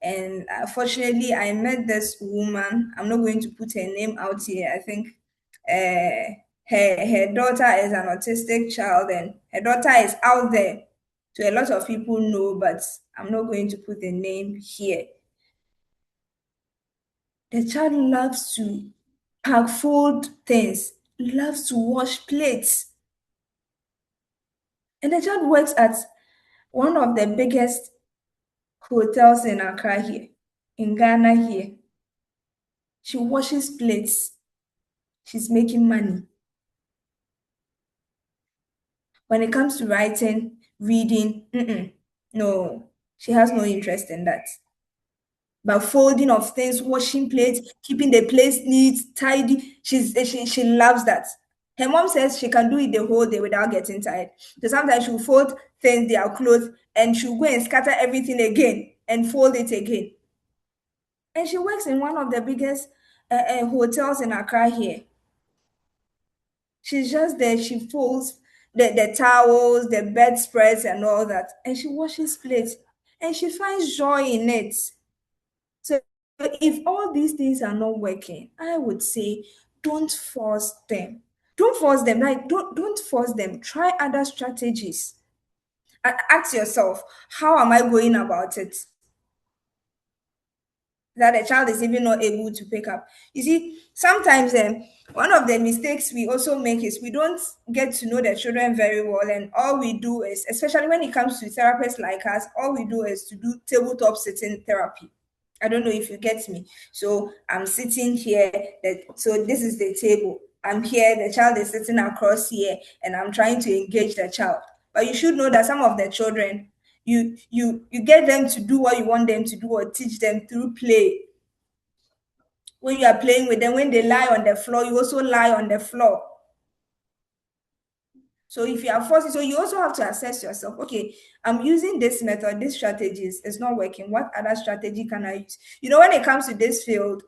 And fortunately, I met this woman. I'm not going to put her name out here. I think her daughter is an autistic child, and her daughter is out there. So a lot of people know, but I'm not going to put the name here. The child loves to pack food things, loves to wash plates. And the child works at one of the biggest hotels in Accra here, in Ghana here. She washes plates. She's making money. When it comes to writing, reading, no, she has no interest in that. But folding of things, washing plates, keeping the place neat, tidy, she loves that. Her mom says she can do it the whole day without getting tired. So sometimes she'll fold things, their clothes, and she'll go and scatter everything again and fold it again. And she works in one of the biggest hotels in Accra here. She's just there. She folds the towels, the bedspreads, and all that. And she washes plates. And she finds joy in it. So if all these things are not working, I would say don't force them. Don't force them. Like don't force them. Try other strategies. Ask yourself, how am I going about it? That a child is even not able to pick up. You see, sometimes one of the mistakes we also make is we don't get to know the children very well, and all we do is, especially when it comes to therapists like us, all we do is to do tabletop sitting therapy. I don't know if you get me. So I'm sitting here, so this is the table. I'm here, the child is sitting across here, and I'm trying to engage the child. But you should know that some of the children, you get them to do what you want them to do or teach them through play. When you are playing with them, when they lie on the floor, you also lie on the floor. So if you are forcing, so you also have to assess yourself. Okay, I'm using this method, this strategies is not working. What other strategy can I use? You know, when it comes to this field,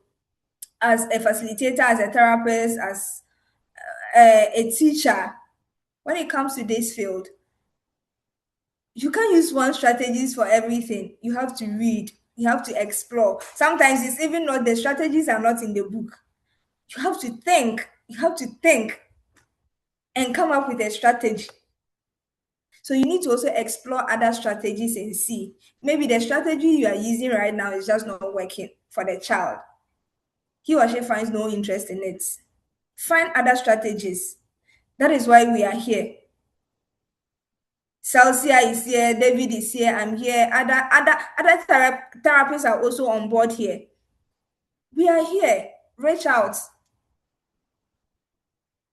as a facilitator, as a therapist, as a teacher, when it comes to this field, you can't use one strategies for everything. You have to read, you have to explore. Sometimes it's even not, the strategies are not in the book. You have to think, and come up with a strategy. So you need to also explore other strategies and see. Maybe the strategy you are using right now is just not working for the child. He or she finds no interest in it. Find other strategies. That is why we are here. Celsia is here, David is here, I'm here. Other therapists are also on board here. We are here. Reach out.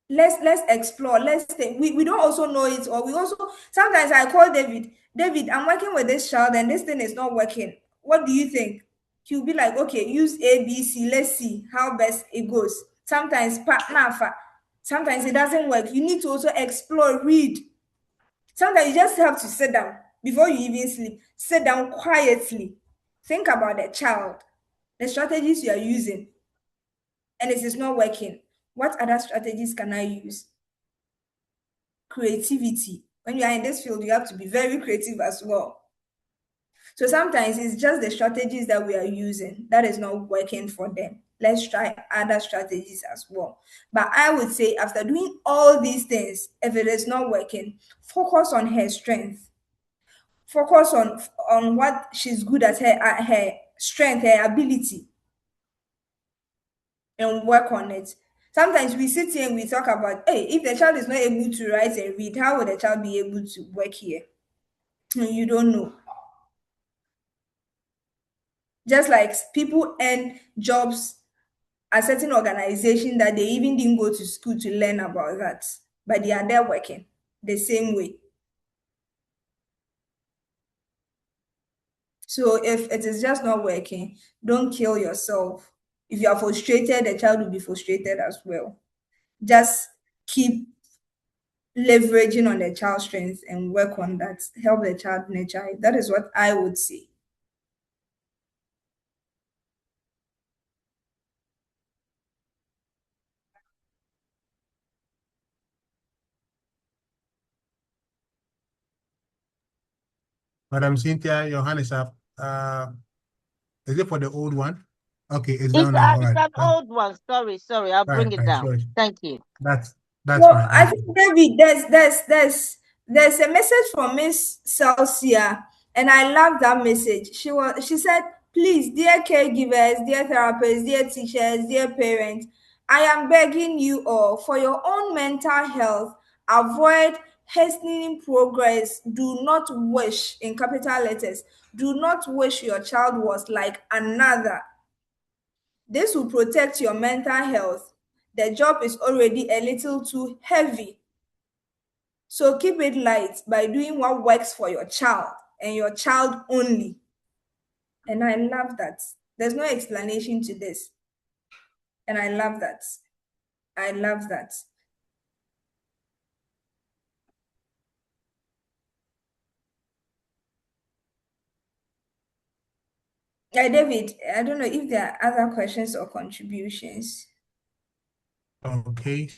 Let's explore. Let's think. We don't also know it, or we also sometimes I call David, I'm working with this child and this thing is not working. What do you think? He'll be like, okay, use ABC, let's see how best it goes. Sometimes partner, sometimes it doesn't work. You need to also explore, read. Sometimes you just have to sit down before you even sleep. Sit down quietly. Think about the child, the strategies you are using, and it is not working. What other strategies can I use? Creativity. When you are in this field, you have to be very creative as well. So sometimes it's just the strategies that we are using that is not working for them. Let's try other strategies as well. But I would say, after doing all these things, if it is not working, focus on her strength. Focus on what she's good at her strength, her ability, and work on it. Sometimes we sit here and we talk about, hey, if the child is not able to write and read, how will the child be able to work here? You don't know. Just like people earn jobs at certain organization that they even didn't go to school to learn about that, but they are there working the same way. So if it is just not working, don't kill yourself. If you are frustrated, the child will be frustrated as well. Just keep leveraging on the child's strengths and work on that. Help the child nurture it. That is what I would say. Madam Cynthia, your hand is up. Is it for the old one? Okay, it's It's, down now. All it's right. an old one. Sorry. I'll bring it Right. down. Sure. Thank you. That's Well, fine. I That's think fine. David, there's a message from Miss Celsia, and I love that message. She said, please, dear caregivers, dear therapists, dear teachers, dear parents, I am begging you all, for your own mental health, avoid hastening progress. Do not wish, in capital letters, do not wish your child was like another. This will protect your mental health. The job is already a little too heavy. So keep it light by doing what works for your child and your child only. And I love that. There's no explanation to this. And I love that. I love that. Yeah, David, I don't know if there are other questions or contributions. Okay.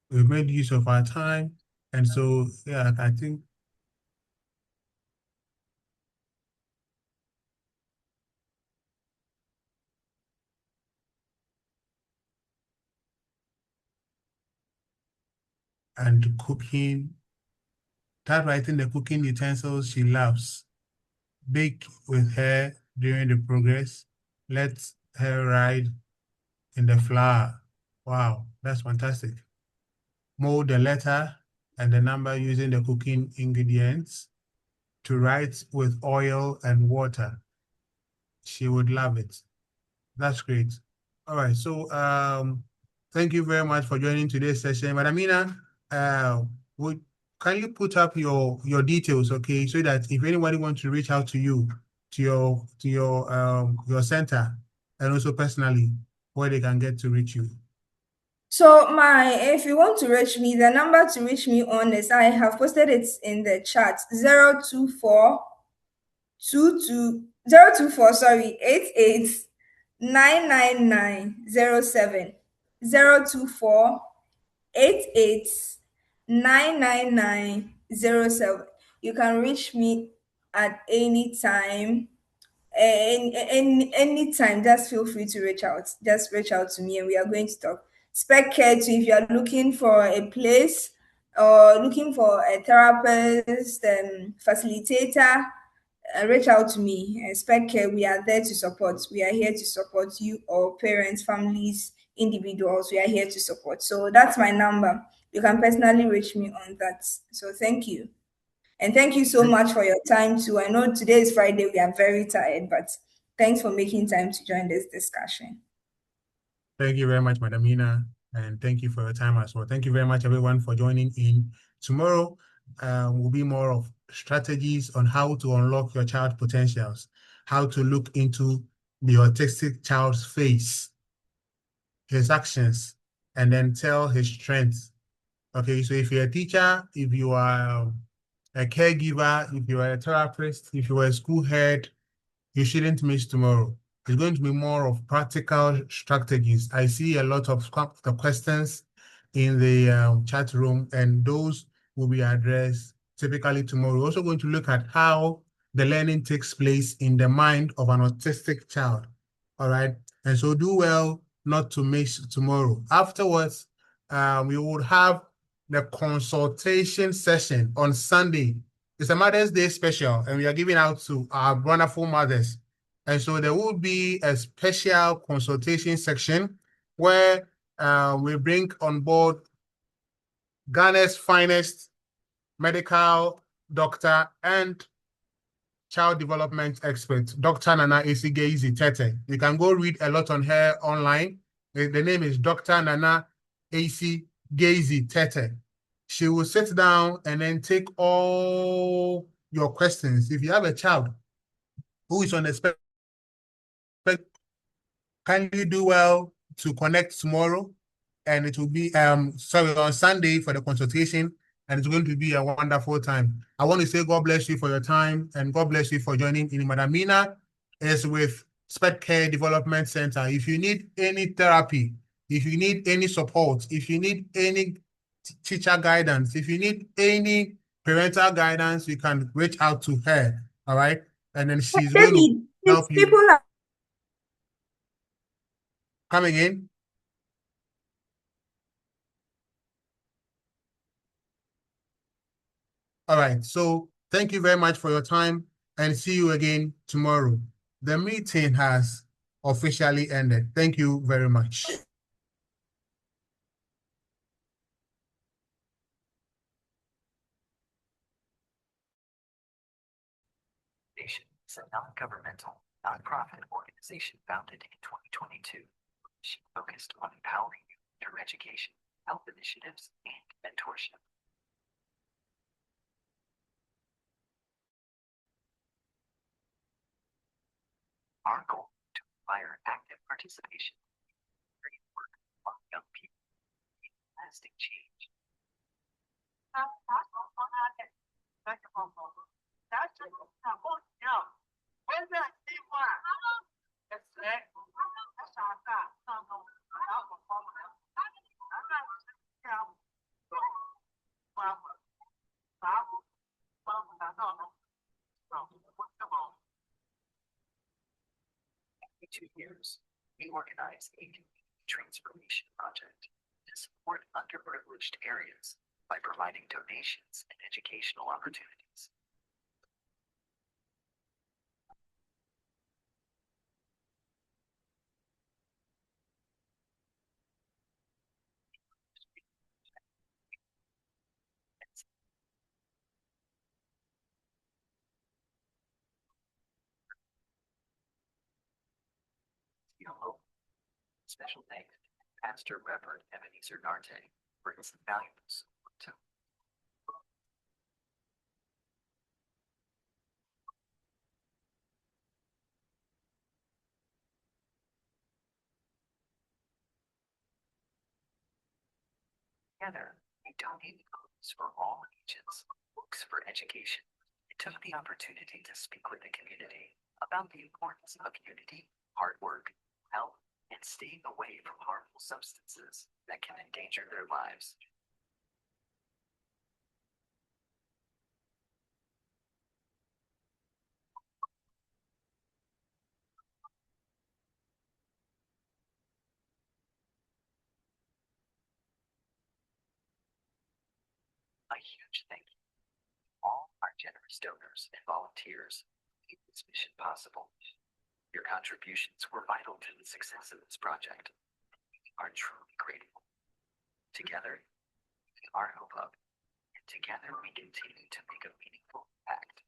We've made use of our time. And so, yeah, I think and cooking, typewriting the cooking utensils she loves. Bake with her during the progress. Let her ride in the flour. Wow, that's fantastic. Mold the letter and the number using the cooking ingredients to write with oil and water. She would love it. That's great. All right, so thank you very much for joining today's session. Madam Mina, would can you put up your details, okay, so that if anybody wants to reach out to you, your center, and also personally, where they can get to reach you. So if you want to reach me, the number to reach me on is, I have posted it in the chat, 024 sorry, 88 99907, 024 88 99907. You can reach me at any time. Anytime, just feel free to reach out. Just reach out to me and we are going to talk. SpecCare too, if you are looking for a place or looking for a therapist and facilitator, reach out to me. SpecCare, we are there to support. We are here to support you, or parents, families, individuals. We are here to support. So that's my number. You can personally reach me on that. So thank you. And thank you so much for your time too. I know today is Friday, we are very tired, but thanks for making time to join this discussion. Thank you very much, Madam Mina, and thank you for your time as well. Thank you very much, everyone, for joining in. Tomorrow will be more of strategies on how to unlock your child potentials, how to look into the autistic child's face, his actions, and then tell his strengths. Okay, so if you're a teacher, if you are a caregiver, if you are a therapist, if you are a school head, you shouldn't miss tomorrow. It's going to be more of practical strategies. I see a lot of the questions in the chat room, and those will be addressed typically tomorrow. We're also going to look at how the learning takes place in the mind of an autistic child. All right. And so do well not to miss tomorrow. Afterwards, we will have the consultation session on Sunday. It's a Mother's Day special, and we are giving out to our wonderful mothers. And so there will be a special consultation section where we bring on board Ghana's finest medical doctor and child development expert, Dr. Nana Esigeizi Tete. You can go read a lot on her online. The name is Dr. Nana Esigeizi Tete. She will sit down and then take all your questions. If you have a child who is on the spectrum, can you do well to connect tomorrow? And it will be on Sunday for the consultation, and it's going to be a wonderful time. I want to say God bless you for your time, and God bless you for joining in. Madam Mina is with SpecCare Development Center. If you need any therapy, if you need any support, if you need any teacher guidance, if you need any parental guidance, you can reach out to her. All right, and then she's going to David, help you. people are Coming in. All right, so thank you very much for your time, and see you again tomorrow. The meeting has officially ended. Thank you very much. Is a non-governmental, nonprofit organization founded in 2022. She focused on empowering youth through education, health initiatives, and mentorship. Our goal is to inspire active participation in work among young people in lasting change. Every 2 years, we organize a community transformation project to support underprivileged areas by providing donations and educational opportunities. C.E.O. Special thanks to Pastor Reverend Ebenezer Narte for his valuable support to together, we donated clothes for all ages, books for education, and took the opportunity to speak with the community about the importance of unity, hard work, health, and staying away from harmful substances that can endanger their lives. A huge thank you to all our generous donors and volunteers who made this mission possible. Your contributions were vital to the success of this project. We are truly grateful. Together, we are Hope Hub, and together we continue to make a meaningful impact.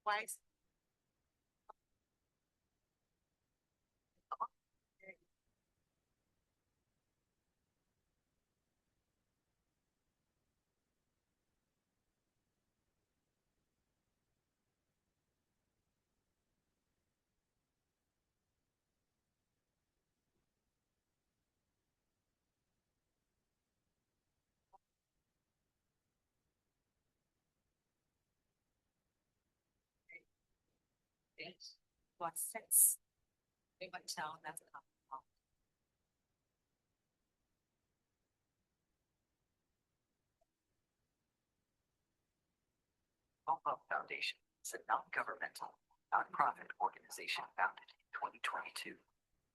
Twice. What sense? But tell that's Up Foundation is a non-governmental, nonprofit organization founded in 2022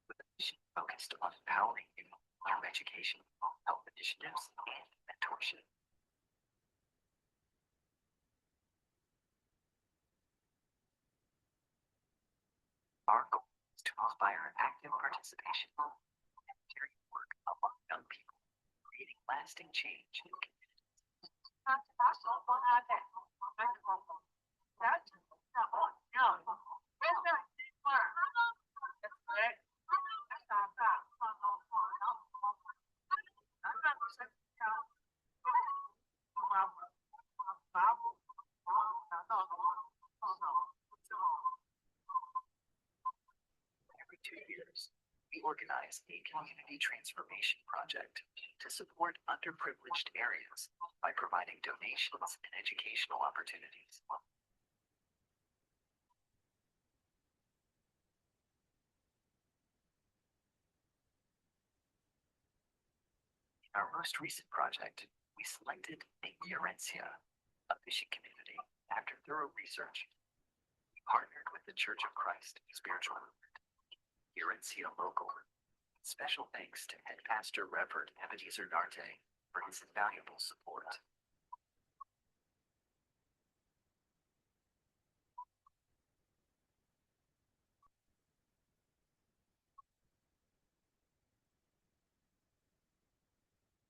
with a mission focused on empowering youth through education, health initiatives, and mentorship. Our goal is to inspire active participation and volunteering work among young people, creating lasting change in communities. Every 2 years, we organize a community transformation project to support underprivileged areas by providing donations and educational opportunities. In our most recent project, we selected Ignorancia, a fishing community, after thorough research. We partnered with the Church of Christ spiritual movement, Ignorancia Local. Special thanks to Head Pastor Reverend Ebenezer Narte for his invaluable support.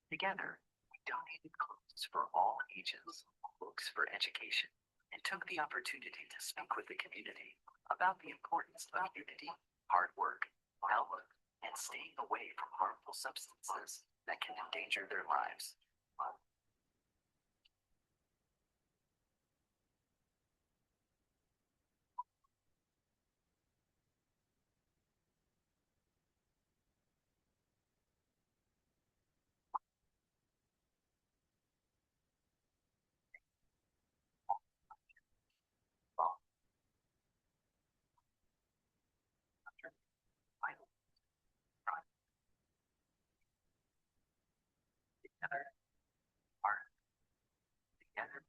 Together, we donated clothes for all ages, books for education, and took the opportunity to speak with the community about the importance of unity, hard work, outlook, and staying away from harmful substances that can endanger their lives. Together, art, together.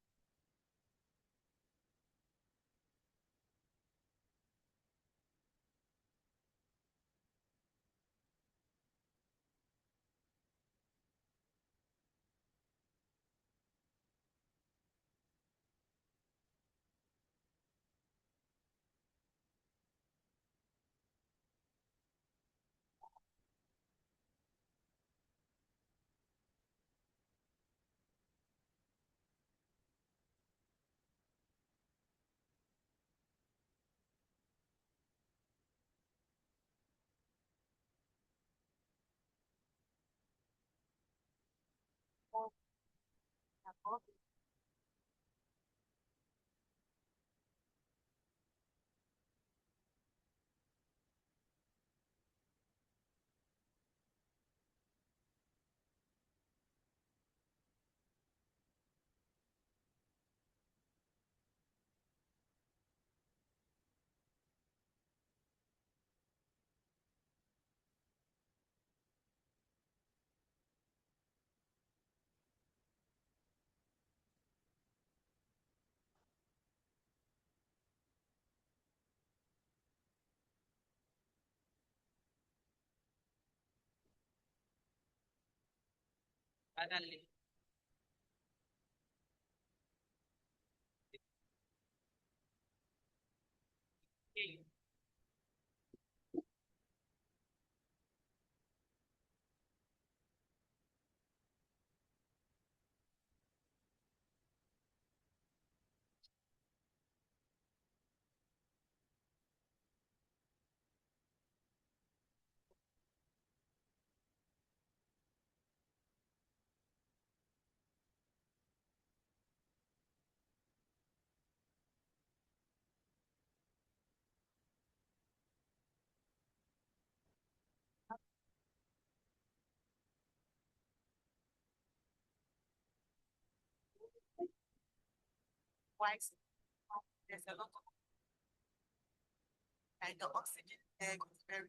There's a lot of and the oxygen there was very